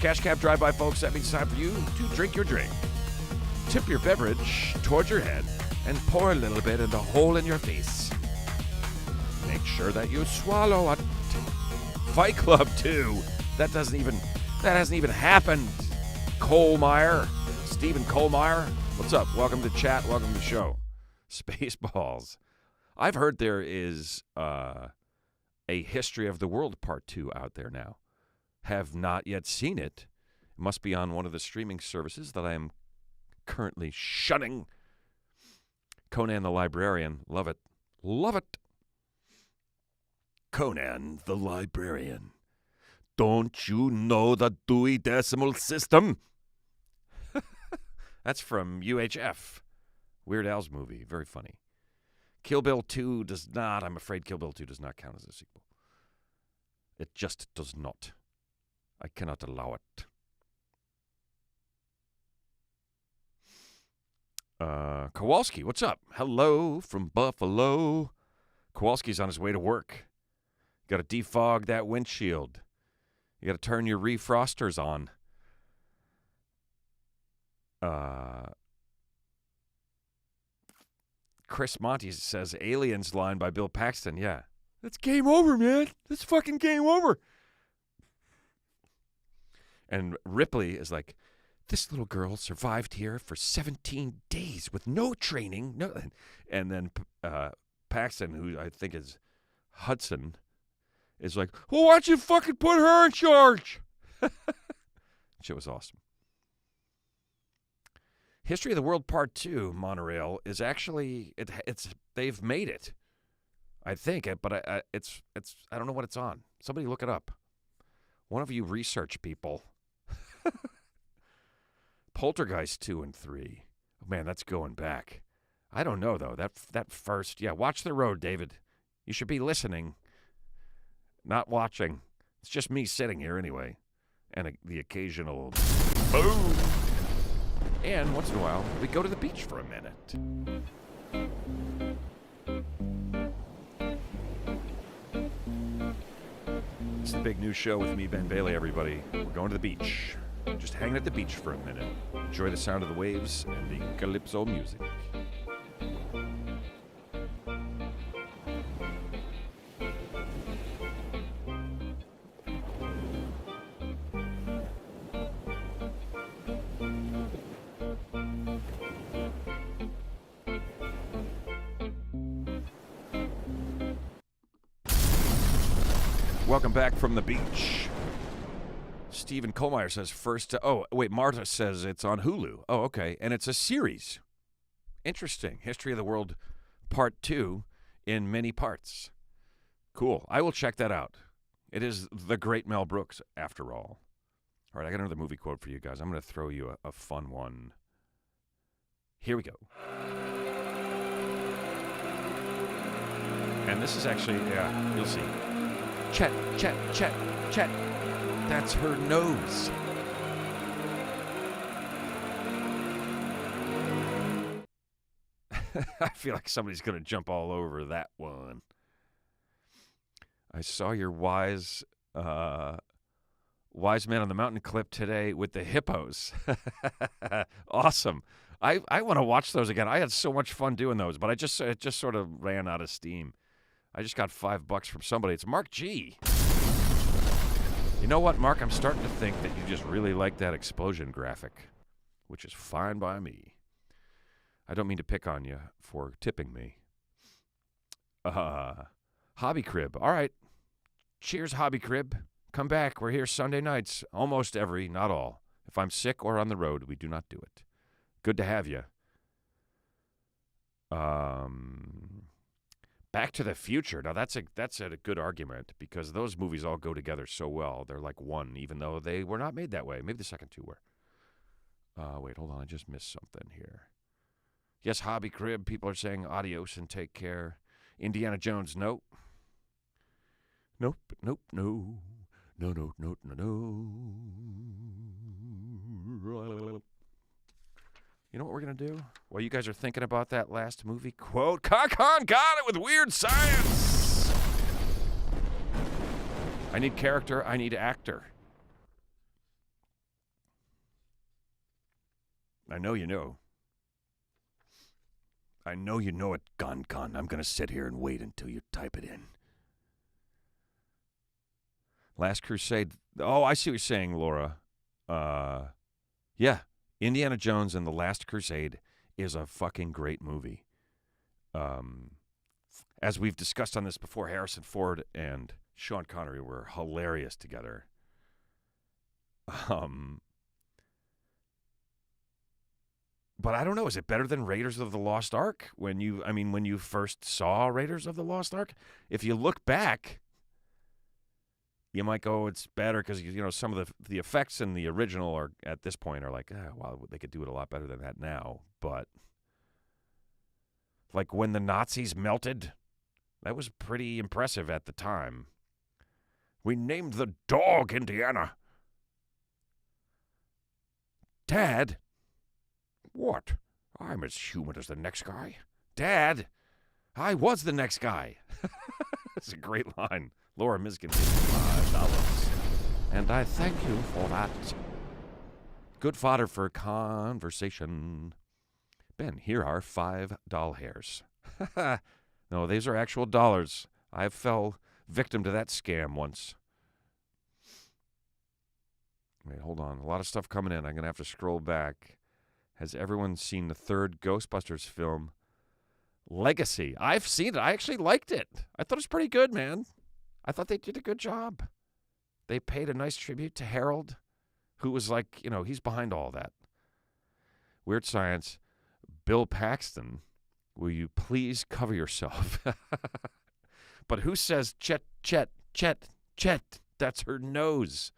Cash Cab Drive-By, folks. That means it's time for you to drink your drink. Tip your beverage towards your head and pour a little bit in the hole in your face. Make sure that you swallow it. Fight Club 2. That hasn't even happened. Colemeyer. Stephen Colemeyer. What's up? Welcome to chat. Welcome to the show. Spaceballs. I've heard there is a History of the World Part 2 out there now. Have not yet seen it. It must be on one of the streaming services that I am currently shunning. Conan the Librarian. Love it. Love it. Conan the Librarian. Don't you know the Dewey Decimal System? That's from UHF. Weird Al's movie. Very funny. Kill Bill 2 does not. I'm afraid Kill Bill 2 does not count as a sequel. It just does not. I cannot allow it. Kowalski, what's up? Hello from Buffalo. Kowalski's on his way to work. Got to defog that windshield. You got to turn your refrosters on. Chris Monty says Aliens line by Bill Paxton. Yeah. That's game over, man. That's fucking game over. And Ripley is like, this little girl survived here for 17 days with no training. No, and then Paxton, who I think is Hudson, is like, well, why don't you fucking put her in charge? Shit was awesome. History of the World Part 2, Monorail, is actually, they've made it. I think, but it's I don't know what it's on. Somebody look it up. One of you research people. Poltergeist 2 and 3. Oh, man, that's going back. I don't know, though. That first... Yeah, watch the road, David. You should be listening, not watching. It's just me sitting here anyway. And the occasional... boom! And once in a while, we go to the beach for a minute. It's the big news show with me, Ben Bailey, everybody. We're going to the beach. Just hanging at the beach for a minute. Enjoy the sound of the waves and the calypso music. Welcome back from the beach. Stephen Kohlmeyer says first... Marta says it's on Hulu. Oh, okay. And it's a series. Interesting. History of the World Part 2 in many parts. Cool. I will check that out. It is the great Mel Brooks, after all. All right, I got another movie quote for you guys. I'm going to throw you a fun one. Here we go. And this is actually... Yeah, you'll see. Chet, Chet, Chet, Chet. That's her nose. I feel like somebody's going to jump all over that one. I saw your wise man on the mountain clip today with the hippos. Awesome. I want to watch those again. I had so much fun doing those, but it just sort of ran out of steam. I just got $5 from somebody. It's Mark G. You know what, Mark? I'm starting to think that you just really like that explosion graphic, which is fine by me. I don't mean to pick on you for tipping me. Hobby Crib. All right. Cheers, Hobby Crib. Come back. We're here Sunday nights. Almost every, not all. If I'm sick or on the road, we do not do it. Good to have you. Back to the Future. Now, that's a good argument because those movies all go together so well. They're like one, even though they were not made that way. Maybe the second two were. Wait, hold on. I just missed something here. Yes, Hobby Crib. People are saying adios and take care. Indiana Jones, nope. Nope, nope, no. No, no, no, no, no. You know what we're going to do? While you guys are thinking about that last movie quote, Kakon got it with weird science. I need character. I need actor. I know you know. I know you know it, Con. I'm going to sit here and wait until you type it in. Last Crusade. Oh, I see what you're saying, Laura. Yeah. Indiana Jones and the Last Crusade is a fucking great movie. As we've discussed on this before, Harrison Ford and Sean Connery were hilarious together. But I don't know. Is it better than Raiders of the Lost Ark? When you first saw Raiders of the Lost Ark? If you look back, you might go, it's better because, some of the effects in the original are at this point are like, well, they could do it a lot better than that now. But like when the Nazis melted, that was pretty impressive at the time. We named the dog Indiana. Dad? What? I'm as human as the next guy. Dad, I was the next guy. That's a great line. Laura Miskin gave $5. And I thank you for that. Good fodder for conversation. Ben, here are $5 hairs. No, these are actual dollars. I fell victim to that scam once. Wait, hold on. A lot of stuff coming in. I'm going to have to scroll back. Has everyone seen the third Ghostbusters film, Legacy? I've seen it. I actually liked it. I thought it was pretty good, man. I thought they did a good job. They paid a nice tribute to Harold, who was like, he's behind all that. Weird Science, Bill Paxton, will you please cover yourself? But who says Chet, Chet, Chet, Chet? That's her nose.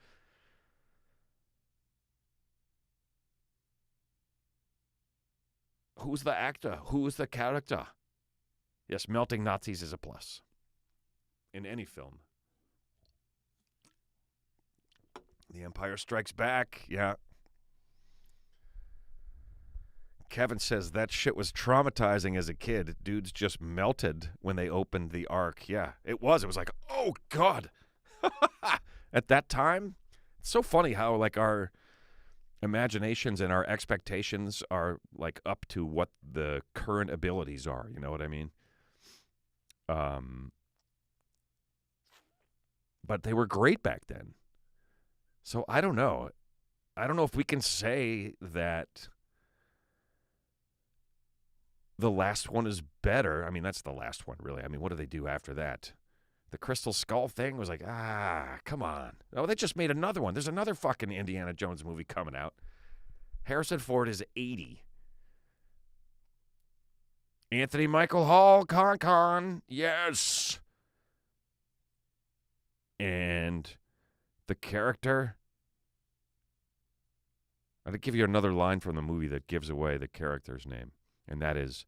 Who's the actor? Who's the character? Yes, melting Nazis is a plus. In any film. The Empire Strikes Back, yeah. Kevin says that shit was traumatizing as a kid. Dudes just melted when they opened the Ark. Yeah, it was. It was like, oh, God. At that time, it's so funny how, like, our imaginations and our expectations are, like, up to what the current abilities are. You know what I mean? But they were great back then. So I don't know. I don't know if we can say that the last one is better. I mean, that's the last one, really. I mean, what do they do after that? The Crystal Skull thing was like, come on. Oh, they just made another one. There's another fucking Indiana Jones movie coming out. Harrison Ford is 80. Anthony Michael Hall, Con. Yes. And the character, I'll give you another line from the movie that gives away the character's name, and that is,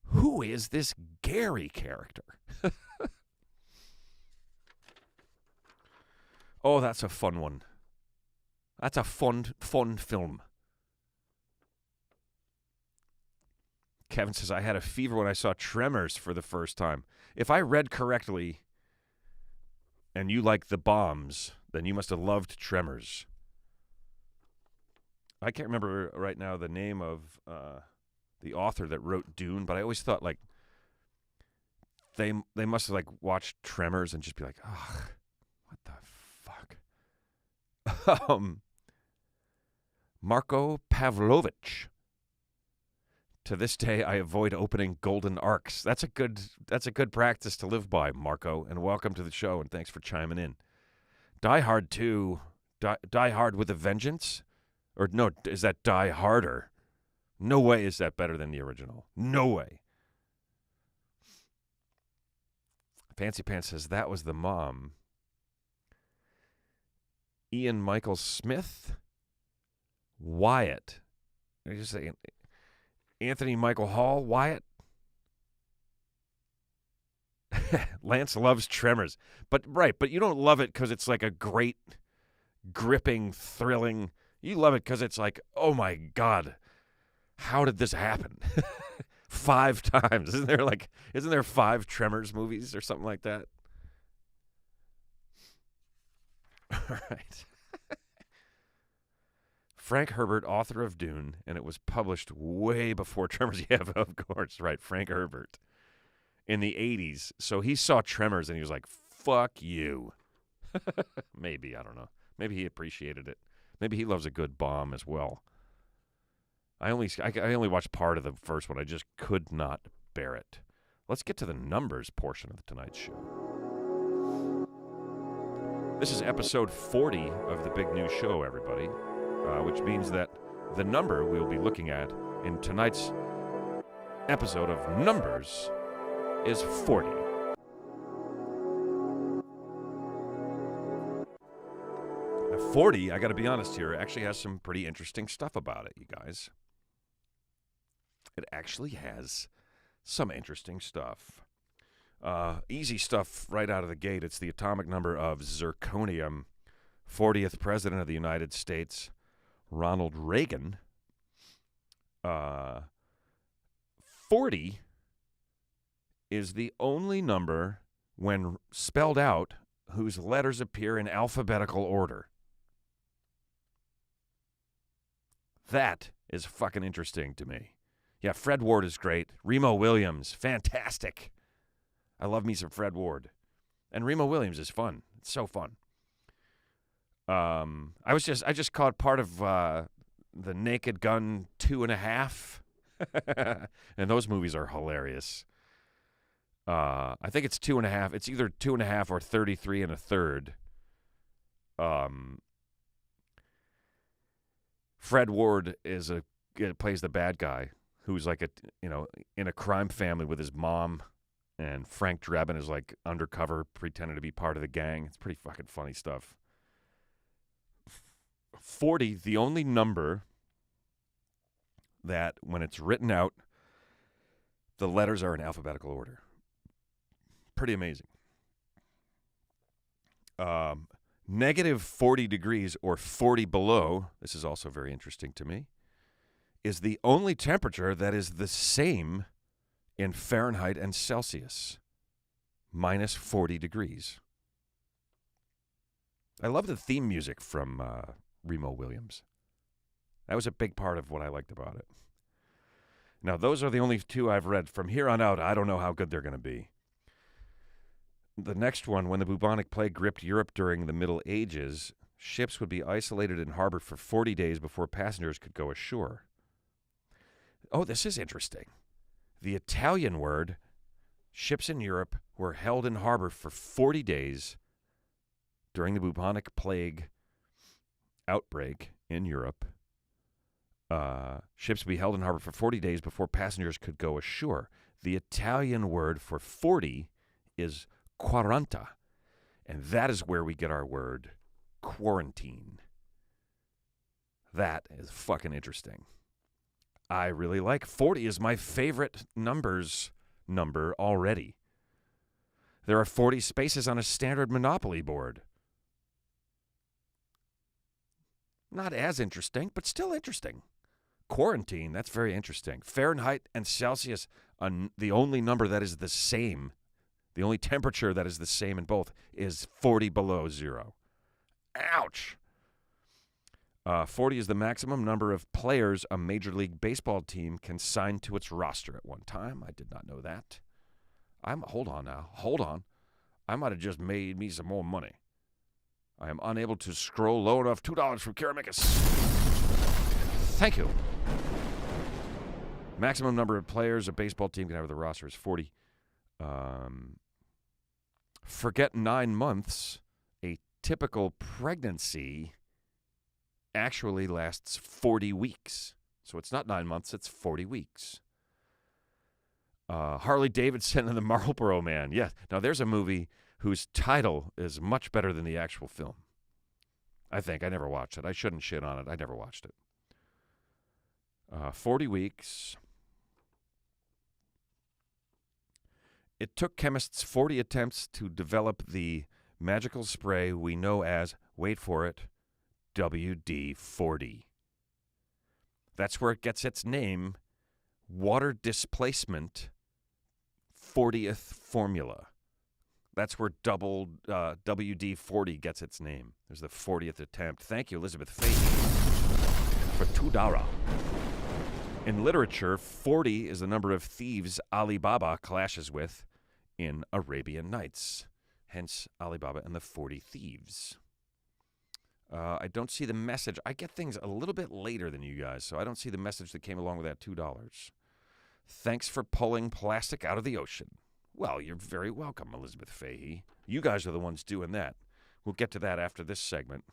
who is this Gary character? Oh, that's a fun one. That's a fun film. Kevin says, I had a fever when I saw Tremors for the first time. If I read correctly, and you like the bombs, then you must have loved Tremors. I can't remember right now the name of the author that wrote Dune, but I always thought, like, they must have, like, watched Tremors and just be like, ugh, what the fuck? Marco Pavlovich. To this day, I avoid opening golden arcs. That's a good practice to live by, Marco. And welcome to the show, and thanks for chiming in. Die Hard 2, Die Hard with a Vengeance? Or no, is that Die Harder? No way is that better than the original. No way. Fancy Pants says that was the mom. Ian Michael Smith? Wyatt. Are you just saying Anthony Michael Hall? Wyatt? Lance loves Tremors. But you don't love it because it's like a great, gripping, thrilling. You love it because it's like, oh my God, how did this happen? 5 times. Isn't there 5 Tremors movies or something like that? All right. Frank Herbert, author of Dune, and it was published way before Tremors. Yeah, of course, right. Frank Herbert. In the 80s. So he saw Tremors and he was like, fuck you. Maybe, I don't know. Maybe he appreciated it. Maybe he loves a good bomb as well. I only watched part of the first one. I just could not bear it. Let's get to the numbers portion of tonight's show. This is episode 40 of the big new show, everybody, which means that the number we'll be looking at in tonight's episode of Numbers is 40. Now, 40, I got to be honest here, actually has some pretty interesting stuff about it, you guys. It actually has some interesting stuff. Easy stuff right out of the gate. It's the atomic number of zirconium. 40th President of the United States, Ronald Reagan. 40 is the only number, when spelled out, whose letters appear in alphabetical order. That is fucking interesting to me. Yeah, Fred Ward is great. Remo Williams, fantastic. I love me some Fred Ward. And Remo Williams is fun. It's so fun. I just caught part of the Naked Gun 2.5. And those movies are hilarious. I think it's 2.5. It's either 2.5 or 33 1/3. Fred Ward plays the bad guy who's like in a crime family with his mom, and Frank Drebin is like undercover, pretending to be part of the gang. It's pretty fucking funny stuff. 40, the only number that when it's written out, the letters are in alphabetical order. Pretty amazing. Negative 40 degrees or 40 below, this is also very interesting to me, is the only temperature that is the same in Fahrenheit and Celsius. Minus 40 degrees. I love the theme music from Remo Williams. That was a big part of what I liked about it. Now, those are the only 2 I've read. From here on out, I don't know how good they're going to be. The next one, when the bubonic plague gripped Europe during the Middle Ages, ships would be isolated in harbor for 40 days before passengers could go ashore. Oh, this is interesting. The Italian word, ships in Europe were held in harbor for 40 days during the bubonic plague outbreak in Europe. Ships would be held in harbor for 40 days before passengers could go ashore. The Italian word for 40 is quaranta, and that is where we get our word quarantine. That is fucking interesting. I really like 40 is my favorite number already. There are 40 spaces on a standard Monopoly board. Not as interesting, but still interesting. Quarantine, that's very interesting. Fahrenheit and Celsius, the only number that is the same, the only temperature that is the same in both is 40 below zero. Ouch! 40 is the maximum number of players a Major League Baseball team can sign to its roster at one time. I did not know that. Hold on. I might have just made me some more money. I am unable to scroll low enough. $2 from Karamikis. Thank you. Maximum number of players a baseball team can have with the roster is 40. Forget 9 months. A typical pregnancy actually lasts 40 weeks. So it's not 9 months, it's 40 weeks. Harley Davidson and the Marlboro Man. Yeah, now there's a movie whose title is much better than the actual film. I think. I never watched it. I shouldn't shit on it. I never watched it. 40 weeks. It took chemists 40 attempts to develop the magical spray we know as, wait for it, WD-40. That's where it gets its name, water displacement 40th formula. That's where WD-40 gets its name. There's the 40th attempt. Thank you, Elizabeth Fahey, for $2. In literature, 40 is the number of thieves Ali Baba clashes with in Arabian Nights. Hence, Ali Baba and the 40 Thieves. I don't see the message. I get things a little bit later than you guys, so I don't see the message that came along with that $2. Thanks for pulling plastic out of the ocean. Well, you're very welcome, Elizabeth Fahey. You guys are the ones doing that. We'll get to that after this segment.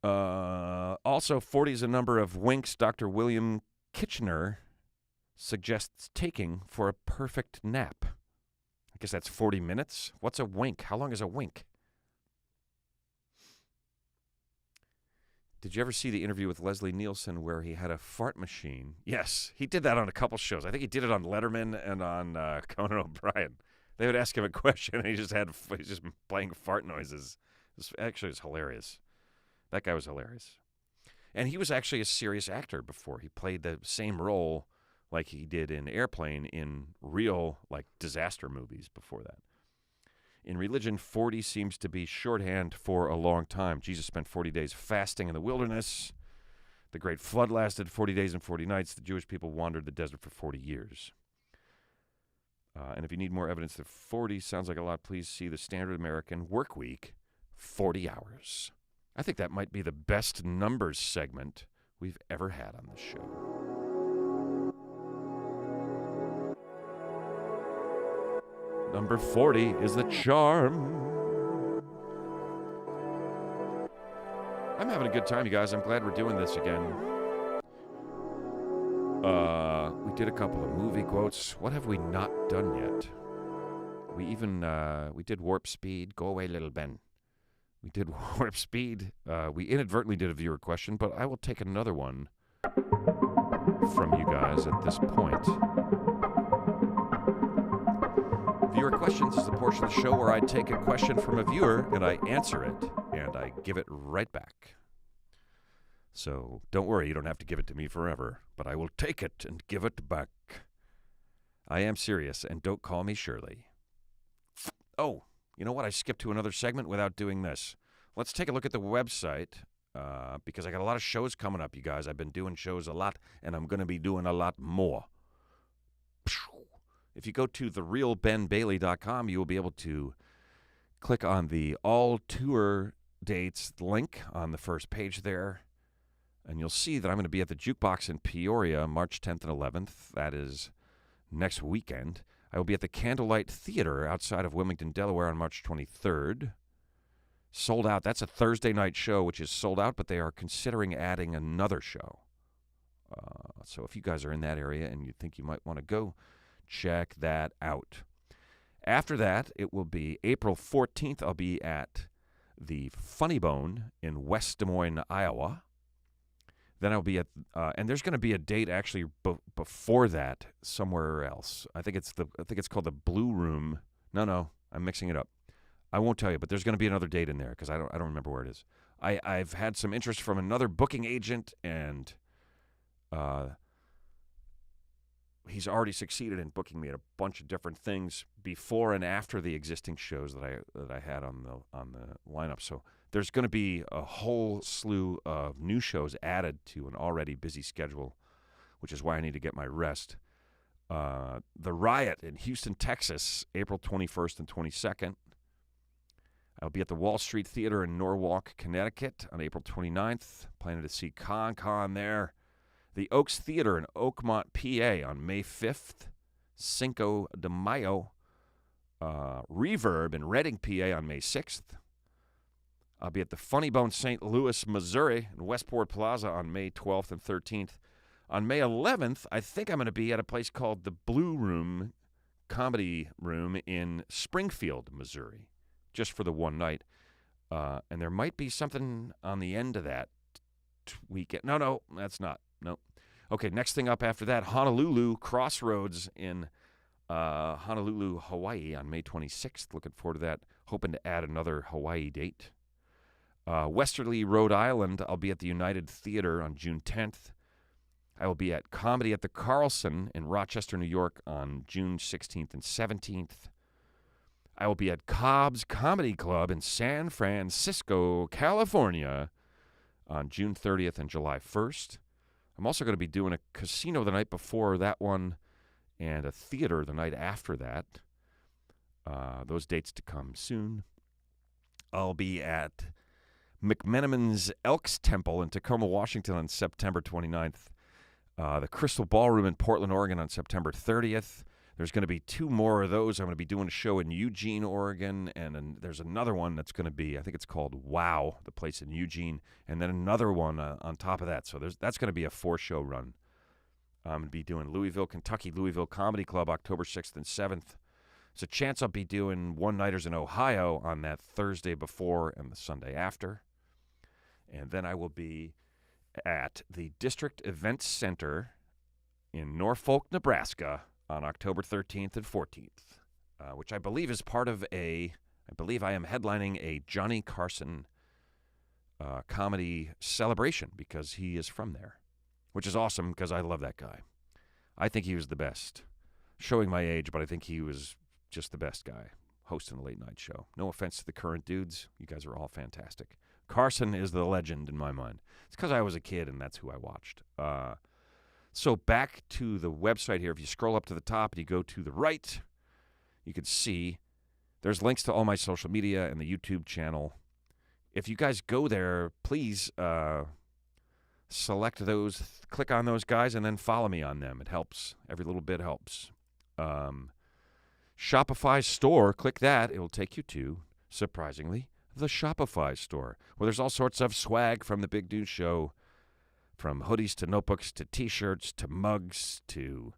Also, 40 is a number of winks Dr. William Kitchener suggests taking for a perfect nap. I guess that's 40 minutes. What's a wink? How long is a wink? Did you ever see the interview with Leslie Nielsen where he had a fart machine? Yes, he did that on a couple shows. I think he did it on Letterman and on Conan O'Brien. They would ask him a question, and he's just playing fart noises. It's hilarious. That guy was hilarious. And he was actually a serious actor before. He played the same role like he did in Airplane in real, disaster movies before that. In religion, 40 seems to be shorthand for a long time. Jesus spent 40 days fasting in the wilderness. The Great Flood lasted 40 days and 40 nights. The Jewish people wandered the desert for 40 years. And if you need more evidence that 40 sounds like a lot, please see the Standard American Work Week, 40 hours. I think that might be the best numbers segment we've ever had on this show. Number 40 is the charm. I'm having a good time, you guys. I'm glad we're doing this again. We did a couple of movie quotes. What have we not done yet? We did Warp Speed. Go away, little Ben. We did Warp Speed. We inadvertently did a viewer question, but I will take another one from you guys at this point. Viewer questions is the portion of the show where I take a question from a viewer and I answer it, and I give it right back. So don't worry, you don't have to give it to me forever, but I will take it and give it back. I am serious, and don't call me Shirley. Oh, you know what? I skipped to another segment without doing this. Let's take a look at the website, because I got a lot of shows coming up, you guys. I've been doing shows a lot, and I'm going to be doing a lot more. If you go to therealbenbailey.com, you will be able to click on the all tour dates link on the first page there, and you'll see that I'm going to be at the Jukebox in Peoria March 10th and 11th. That is next weekend. I will be at the Candlelight Theater outside of Wilmington, Delaware on March 23rd. Sold out. That's a Thursday night show, which is sold out, but they are considering adding another show. So if you guys are in that area and you think you might want to go, check that out. After that, it will be April 14th. I'll be at the Funny Bone in West Des Moines, Iowa. Then I'll be at, and there's going to be a date actually before that somewhere else. I think it's called the Blue Room. No, I'm mixing it up. I won't tell you, but there's going to be another date in there because I don't remember where it is. I've had some interest from another booking agent, and he's already succeeded in booking me at a bunch of different things before and after the existing shows that I had on the lineup. So there's going to be a whole slew of new shows added to an already busy schedule, which is why I need to get my rest. The Riot in Houston, Texas, April 21st and 22nd. I'll be at the Wall Street Theater in Norwalk, Connecticut on April 29th. Planning to see Con there. The Oaks Theater in Oakmont, PA on May 5th. Cinco de Mayo. Reverb in Reading, PA on May 6th. I'll be at the Funny Bone St. Louis, Missouri in Westport Plaza on May 12th and 13th. On May 11th, I think I'm going to be at a place called the Blue Room Comedy Room in Springfield, Missouri, just for the one night. And there might be something on the end of that weekend. No, that's not. No. Okay, next thing up after that, Honolulu Crossroads in Honolulu, Hawaii on May 26th. Looking forward to that. Hoping to add another Hawaii date. Westerly, Rhode Island, I'll be at the United Theater on June 10th. I will be at Comedy at the Carlson in Rochester, New York on June 16th and 17th. I will be at Cobb's Comedy Club in San Francisco, California on June 30th and July 1st. I'm also going to be doing a casino the night before that one and a theater the night after that. Those dates to come soon. I'll be at McMenamin's Elks Temple in Tacoma, Washington on September 29th. The Crystal Ballroom in Portland, Oregon on September 30th. There's going to be two more of those. I'm going to be doing a show in Eugene, Oregon, and there's another one that's going to be, I think it's called Wow, the place in Eugene, and then another one on top of that. So that's going to be a 4-show run. I'm going to be doing Louisville, Kentucky, Louisville Comedy Club October 6th and 7th. There's a chance I'll be doing one-nighters in Ohio on that Thursday before and the Sunday after. And then I will be at the District Events Center in Norfolk, Nebraska on October 13th and 14th, which I believe is part of I believe I am headlining a Johnny Carson comedy celebration because he is from there, which is awesome because I love that guy. I think he was the best. Showing my age, but I think he was just the best guy hosting a late-night show. No offense to the current dudes. You guys are all fantastic. Carson is the legend in my mind. It's because I was a kid and that's who I watched. So back to the website here. If you scroll up to the top and you go to the right, you can see there's links to all my social media and the YouTube channel. If you guys go there, please select those, click on those guys, and then follow me on them. It helps. Every little bit helps. Shopify store, click that. It will take you to, surprisingly, the Shopify store, where there's all sorts of swag from the Big Dude Show, from hoodies to notebooks to T-shirts to mugs to,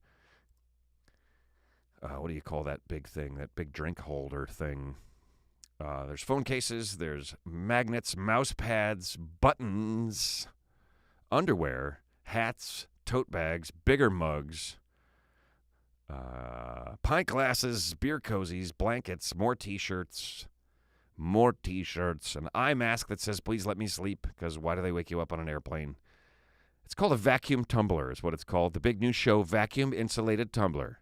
what do you call that big thing, that big drink holder thing? There's phone cases, there's magnets, mouse pads, buttons, underwear, hats, tote bags, bigger mugs, pint glasses, beer cozies, blankets, more T-shirts, an eye mask that says, please let me sleep, because why do they wake you up on an airplane? It's called a vacuum tumbler is what it's called. The Big New Show vacuum insulated tumbler.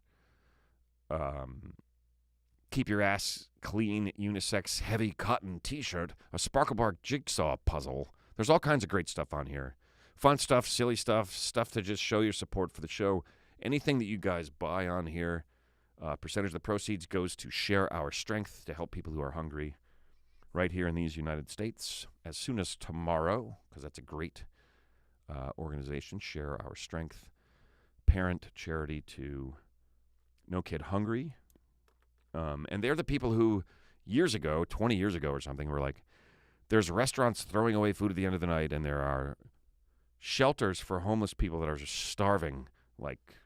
Keep your ass clean, unisex, heavy cotton T-shirt, a Sparkle Bark jigsaw puzzle. There's all kinds of great stuff on here. Fun stuff, silly stuff, stuff to just show your support for the show. Anything that you guys buy on here, percentage of the proceeds goes to Share Our Strength to help people who are hungry right here in these United States as soon as tomorrow, because that's a great organization, Share Our Strength, parent charity to No Kid Hungry. And they're the people who years ago, 20 years ago or something, were like, there's restaurants throwing away food at the end of the night, and there are shelters for homeless people that are just starving, like,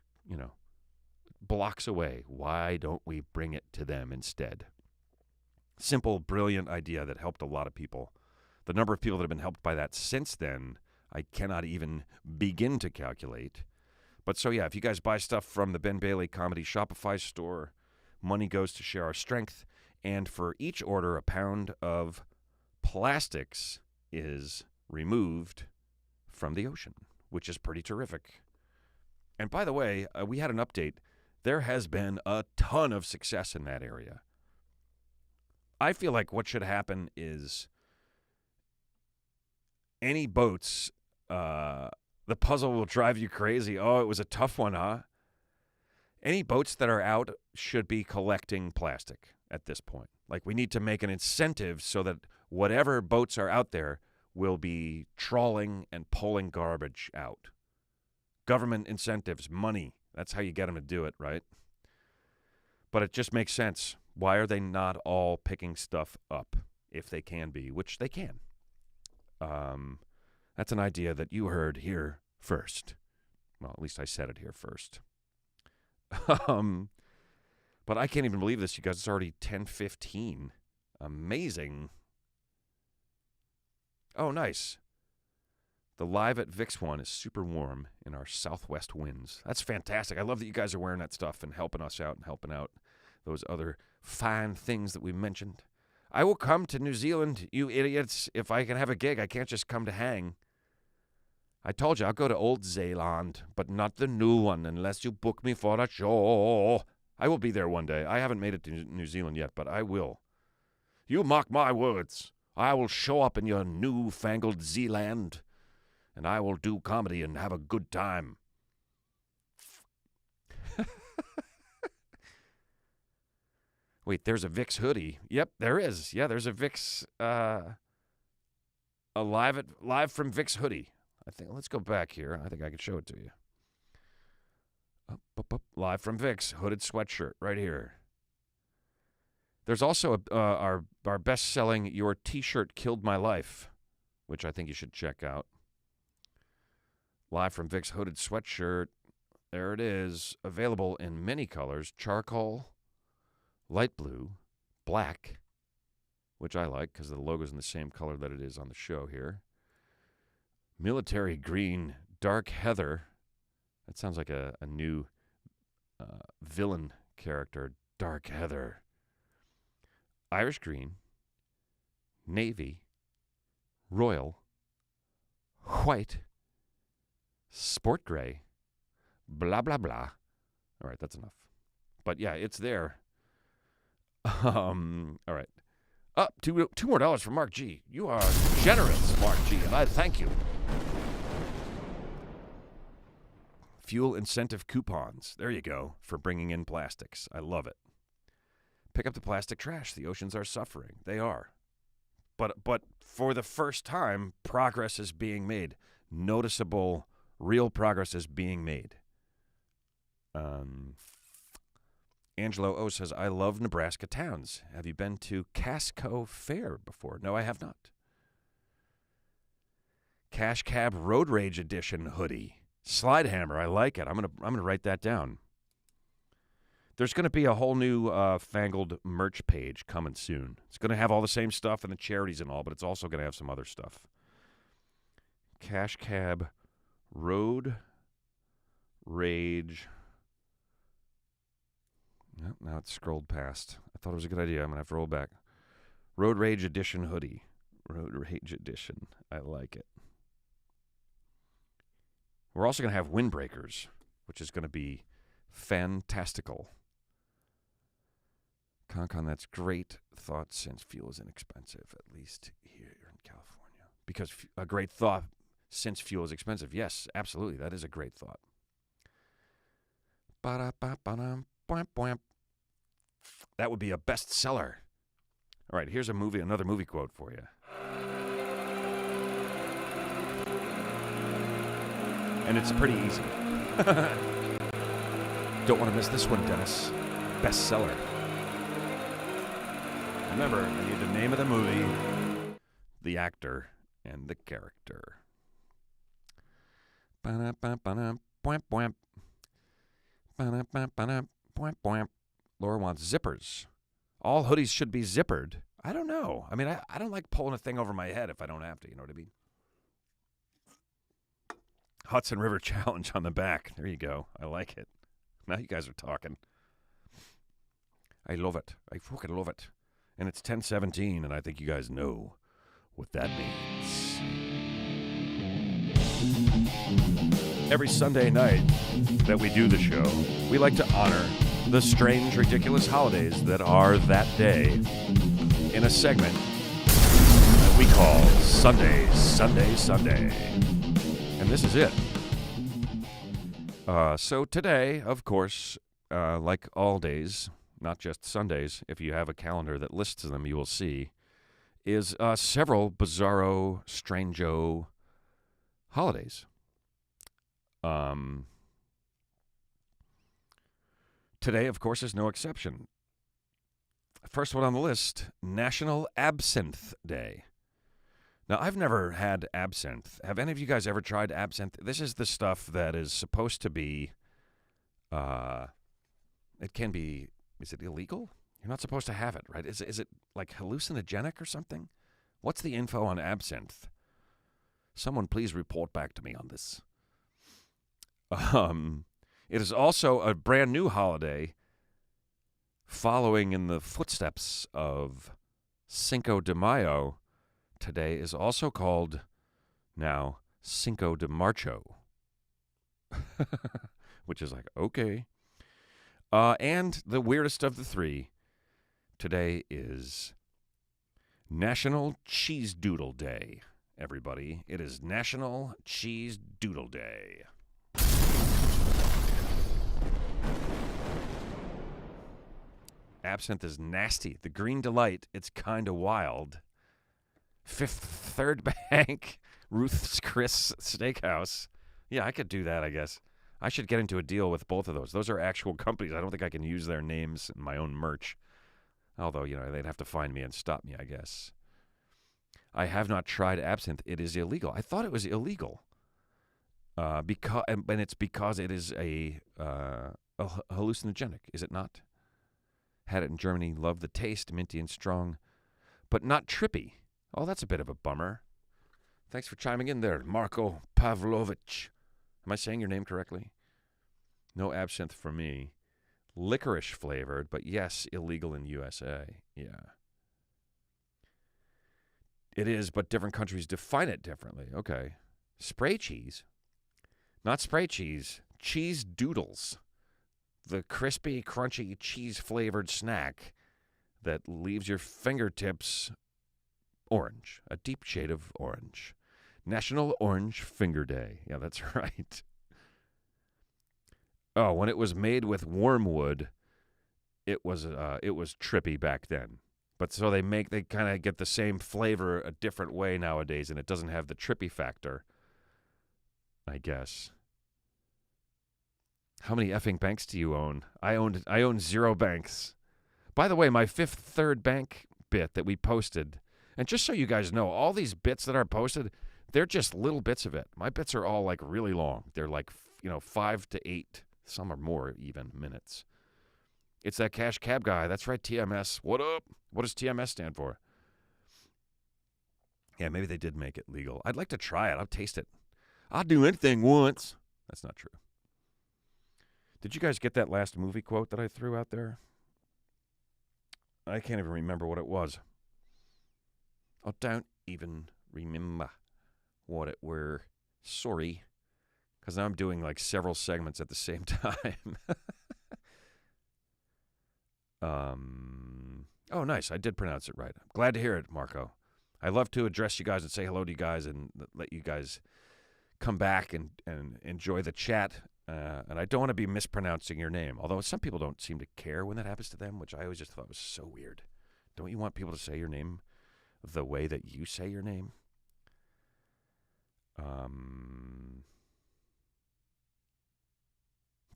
blocks away. Why don't we bring it to them instead? Simple, brilliant idea that helped a lot of people. The number of people that have been helped by that since then, I cannot even begin to calculate. But so, yeah, if you guys buy stuff from the Ben Bailey Comedy Shopify store, money goes to Share Our Strength. And for each order, a pound of plastics is removed from the ocean, which is pretty terrific. And by the way, we had an update. There has been a ton of success in that area. I feel like what should happen is any boats, the puzzle will drive you crazy. Oh, it was a tough one, huh? Any boats that are out should be collecting plastic at this point. Like, we need to make an incentive so that whatever boats are out there will be trawling and pulling garbage out. Government incentives, money. That's how you get them to do it, right? But it just makes sense. Why are they not all picking stuff up if they can be, which they can? That's an idea that you heard here first. Well, at least I said it here first. But I can't even believe this, you guys. It's already 10:15. Amazing. Oh, nice. The Live at Vix one is super warm in our southwest winds. That's fantastic. I love that you guys are wearing that stuff and helping us out and helping out those other fine things that we mentioned. I will come to New Zealand, you idiots, if I can have a gig. I can't just come to hang. I told you, I'll go to Old Zealand, but not the new one unless you book me for a show. I will be there one day. I haven't made it to New Zealand yet, but I will. You mark my words. I will show up in your newfangled Zealand, and I will do comedy and have a good time. Wait, there's a Vix hoodie. Yep, there is. Yeah, there's a Vix, a live from Vix hoodie. I think. Let's go back here. I think I can show it to you. Up. Live from Vix, hooded sweatshirt right here. There's also our best-selling Your T-Shirt Killed My Life, which I think you should check out. Live from Vix hooded sweatshirt. There it is. Available in many colors. Charcoal, light blue, black, which I like because the logo's in the same color that it is on the show here. Military green, dark heather. That sounds like a new villain character. Dark heather. Irish green, navy, royal, white, sport gray, blah, blah, blah. All right, that's enough. But yeah, it's there. All right. $2 more from Mark G. You are generous, Mark G, and I thank you. Fuel incentive coupons. There you go, for bringing in plastics. I love it. Pick up the plastic trash. The oceans are suffering. They are. But for the first time, progress is being made. Noticeable, real progress is being made. Angelo O says, I love Nebraska towns. Have you been to Casco Fair before? No, I have not. Cash Cab Road Rage Edition hoodie. Slide hammer, I like it. I'm gonna write that down. There's going to be a whole new fangled merch page coming soon. It's going to have all the same stuff and the charities and all, but it's also going to have some other stuff. Cash Cab Road Rage. Oh, now it's scrolled past. I thought it was a good idea. I'm going to have to roll back. Road Rage Edition hoodie. Road Rage Edition. I like it. We're also going to have windbreakers, which is going to be fantastical. Concon, that's great thought since fuel is inexpensive, at least here in California. Because a great thought since fuel is expensive. Yes, absolutely. That is a great thought. That would be a bestseller. All right, here's another movie quote for you. And it's pretty easy. Don't want to miss this one, Dennis. Bestseller. Remember, I need the name of the movie, the actor, and the character. Laura wants zippers. All hoodies should be zippered. I don't know. I mean, I don't like pulling a thing over my head if I don't have to. You know what I mean? Hudson River Challenge on the back. There you go. I like it. Now you guys are talking. I love it. I fucking love it. And it's 10:17, and I think you guys know what that means. Every Sunday night that we do the show, we like to honor the strange, ridiculous holidays that are that day in a segment that we call Sunday, Sunday, Sunday. And this is it. So today, of course, like all days, not just Sundays, if you have a calendar that lists them, you will see, is several bizarro, strange-o holidays. Today, of course, is no exception. First one on the list, National Absinthe Day. Now, I've never had absinthe. Have any of you guys ever tried absinthe? This is the stuff that is supposed to be, it can be, is it illegal? You're not supposed to have it, right? Is it like hallucinogenic or something? What's the info on absinthe? Someone please report back to me on this. It is also a brand new holiday following in the footsteps of Cinco de Mayo. Today is also called now Cinco de Marcho, which is like, okay. And the weirdest of the three, today is National Cheese Doodle Day, everybody. It is National Cheese Doodle Day. Absinthe is nasty. The Green Delight, it's kind of wild. Fifth Third Bank, Ruth's Chris Steakhouse. Yeah, I could do that, I guess. I should get into a deal with both of those. Those are actual companies. I don't think I can use their names in my own merch. Although, they'd have to find me and stop me, I guess. I have not tried absinthe. It is illegal. I thought it was illegal. And it's because it is a hallucinogenic, is it not? Had it in Germany, loved the taste, minty and strong, but not trippy. Oh, that's a bit of a bummer. Thanks for chiming in there, Marco Pavlovich. Am I saying your name correctly? No absinthe for me. Licorice flavored, but yes, illegal in USA. Yeah. It is, but different countries define it differently. Okay. Spray cheese. Not spray cheese. Cheese doodles. The crispy, crunchy, cheese-flavored snack that leaves your fingertips orange, a deep shade of orange. National Orange Finger Day. Yeah, that's right. Oh, when it was made with wormwood, it was trippy back then. But so they kind of get the same flavor a different way nowadays, and it doesn't have the trippy factor, I guess. How many effing banks do you own? I own 0 banks. By the way, my Fifth Third Bank bit that we posted, and just so you guys know, all these bits that are posted, they're just little bits of it. My bits are all like really long. They're like 5 to 8, some are more even, minutes. It's that Cash Cab guy. That's right, TMS. What up? What does TMS stand for? Yeah, maybe they did make it legal. I'd like to try it. I'll taste it. I'll do anything once. That's not true. Did you guys get that last movie quote that I threw out there? I can't even remember what it was. I don't even remember what it were. Sorry. Because I'm doing like several segments at the same time. Oh, nice. I did pronounce it right. I'm glad to hear it, Marco. I love to address you guys and say hello to you guys and let you guys come back and enjoy the chat. And I don't want to be mispronouncing your name, although some people don't seem to care when that happens to them, which I always just thought was so weird. Don't you want people to say your name the way that you say your name?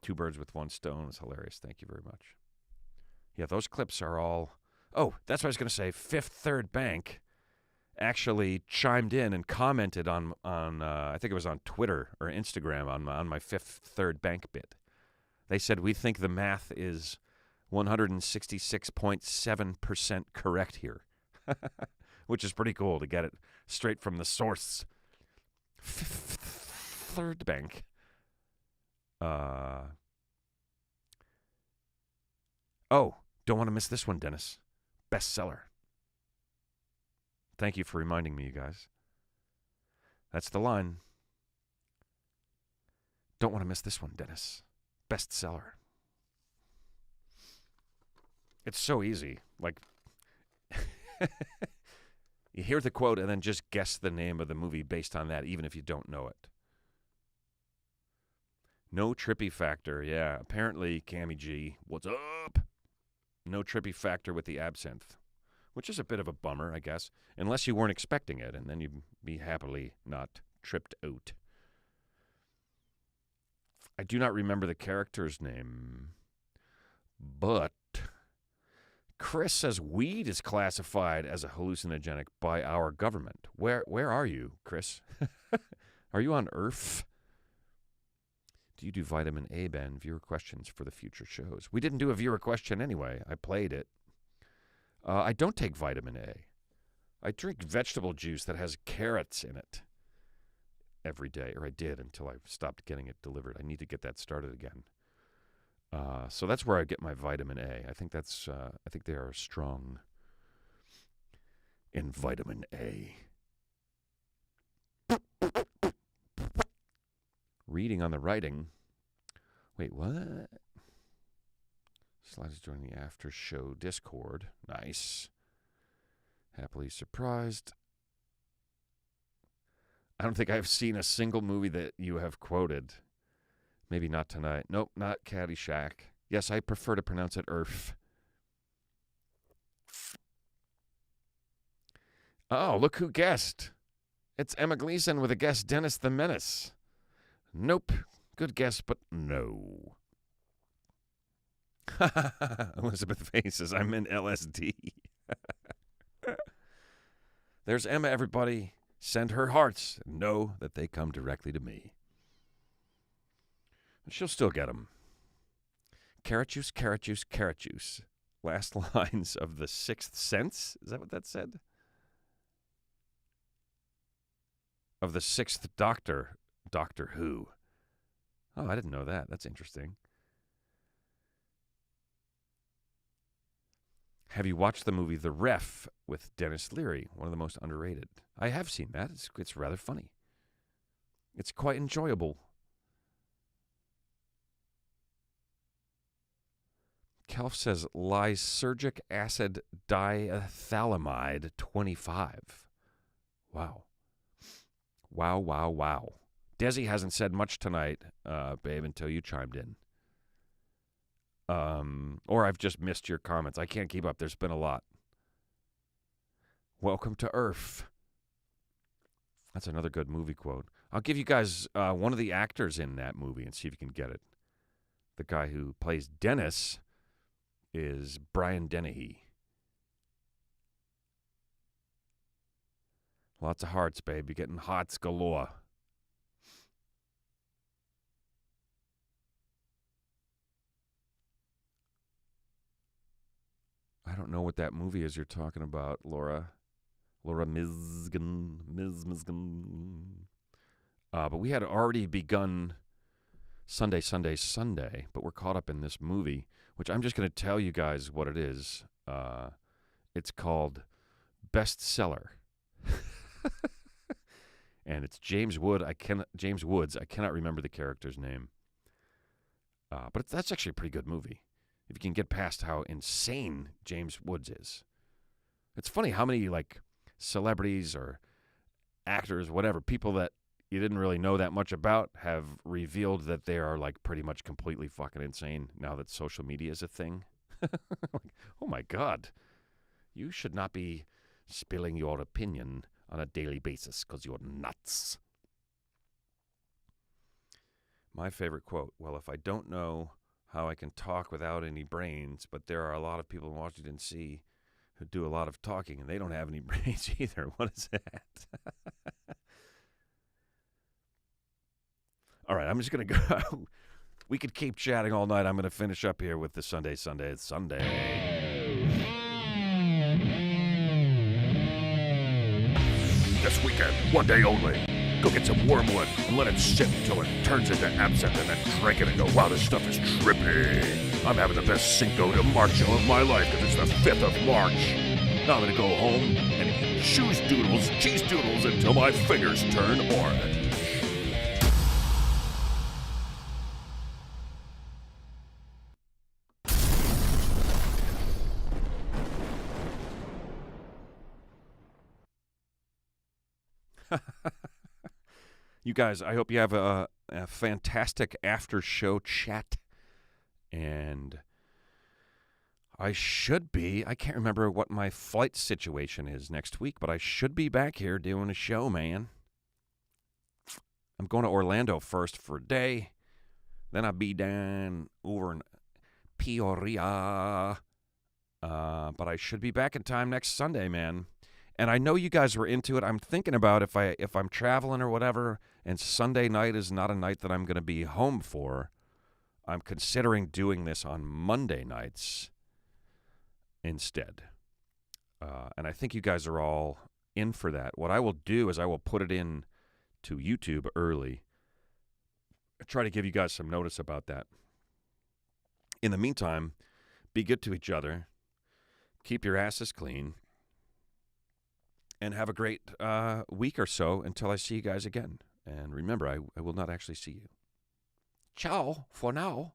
Two birds with one stone is hilarious. Thank you very much. Yeah, those clips are all... Oh, that's what I was going to say. Fifth Third Bank actually chimed in and commented on I think it was on Twitter or Instagram on my Fifth Third Bank bit. They said, we think the math is 166.7% correct here, which is pretty cool to get it straight from the source. Fifth Third Bank. Oh, don't want to miss this one, Dennis. Bestseller. Thank you for reminding me, you guys. That's the line. Don't want to miss this one, Dennis. Bestseller. It's so easy. Like, you hear the quote and then just guess the name of the movie based on that, even if you don't know it. No trippy factor. Yeah, apparently, Cammy G, what's up? No trippy factor with the absinthe, which is a bit of a bummer, I guess, unless you weren't expecting it, and then you'd be happily not tripped out. I do not remember the character's name, but Chris says weed is classified as a hallucinogenic by our government. Where are you, Chris? Are you on Earth? Do you do vitamin A, Ben? Viewer questions for the future shows. We didn't do a viewer question anyway. I played it. I don't take vitamin A. I drink vegetable juice that has carrots in it every day, or I did until I stopped getting it delivered. I need to get that started again. So that's where I get my vitamin A. I think they are strong in vitamin A. Reading on the writing. Wait, what? Slides joining the after show Discord. Nice. Happily surprised. I don't think I've seen a single movie that you have quoted. Maybe not tonight. Nope, not Caddyshack. Yes, I prefer to pronounce it Earth. Oh, look who guessed. It's Emma Gleeson with a guest, Dennis the Menace. Nope. Good guess, but no. Elizabeth faces, I'm in LSD. There's Emma, everybody. Send her hearts. Know that they come directly to me. She'll still get them. Carrot juice, carrot juice, carrot juice. Last lines of The Sixth Sense? Is that what that said? Of the Sixth Doctor. Doctor Who. Oh, I didn't know that. That's interesting. Have you watched the movie The Ref with Dennis Leary? One of the most underrated. I have seen that. It's rather funny. It's quite enjoyable. Kelf says lysergic acid diethylamide 25. Wow. Wow. Desi hasn't said much tonight, babe, until you chimed in. Or I've just missed your comments. I can't keep up. There's been a lot. Welcome to Earth. That's another good movie quote. I'll give you guys one of the actors in that movie and see if you can get it. The guy who plays Dennis is Brian Dennehy. Lots of hearts, babe. You're getting hearts galore. I don't know what that movie is you're talking about, Laura. Laura Mizgan. But we had already begun Sunday, but we're caught up in this movie, which I'm just going to tell you guys what it is. It's called Bestseller. And it's James Woods. I cannot remember the character's name. But that's actually a pretty good movie. If you can get past how insane James Woods is. It's funny how many celebrities or actors, whatever, people that you didn't really know that much about have revealed that they are pretty much completely fucking insane now that social media is a thing. Oh my God. You should not be spilling your opinion on a daily basis because you're nuts. My favorite quote, well, if I don't know how I can talk without any brains, but there are a lot of people in Washington, D.C. who do a lot of talking, and they don't have any brains either. What is that? All right, I'm just going to go. We could keep chatting all night. I'm going to finish up here with the Sunday. This weekend, one day only. Go get some wormwood and let it sit until it turns into absinthe and then drink it and go, wow, this stuff is trippy. I'm having the best Cinco de Marcho of my life because it's the 5th of March. Now I'm going to go home and eat cheese doodles until my fingers turn orange. You guys, I hope you have a fantastic after show chat. And I can't remember what my flight situation is next week, but I should be back here doing a show, man. I'm going to Orlando first for a day. Then I'll be down over in Peoria. But I should be back in time next Sunday, man. And I know you guys were into it. I'm thinking about if I'm traveling or whatever, and Sunday night is not a night that I'm going to be home for, I'm considering doing this on Monday nights instead. And I think you guys are all in for that. What I will do is I will put it in to YouTube early. I try to give you guys some notice about that. In the meantime, be good to each other. Keep your asses clean. And have a great week or so until I see you guys again. And remember, I will not actually see you. Ciao for now.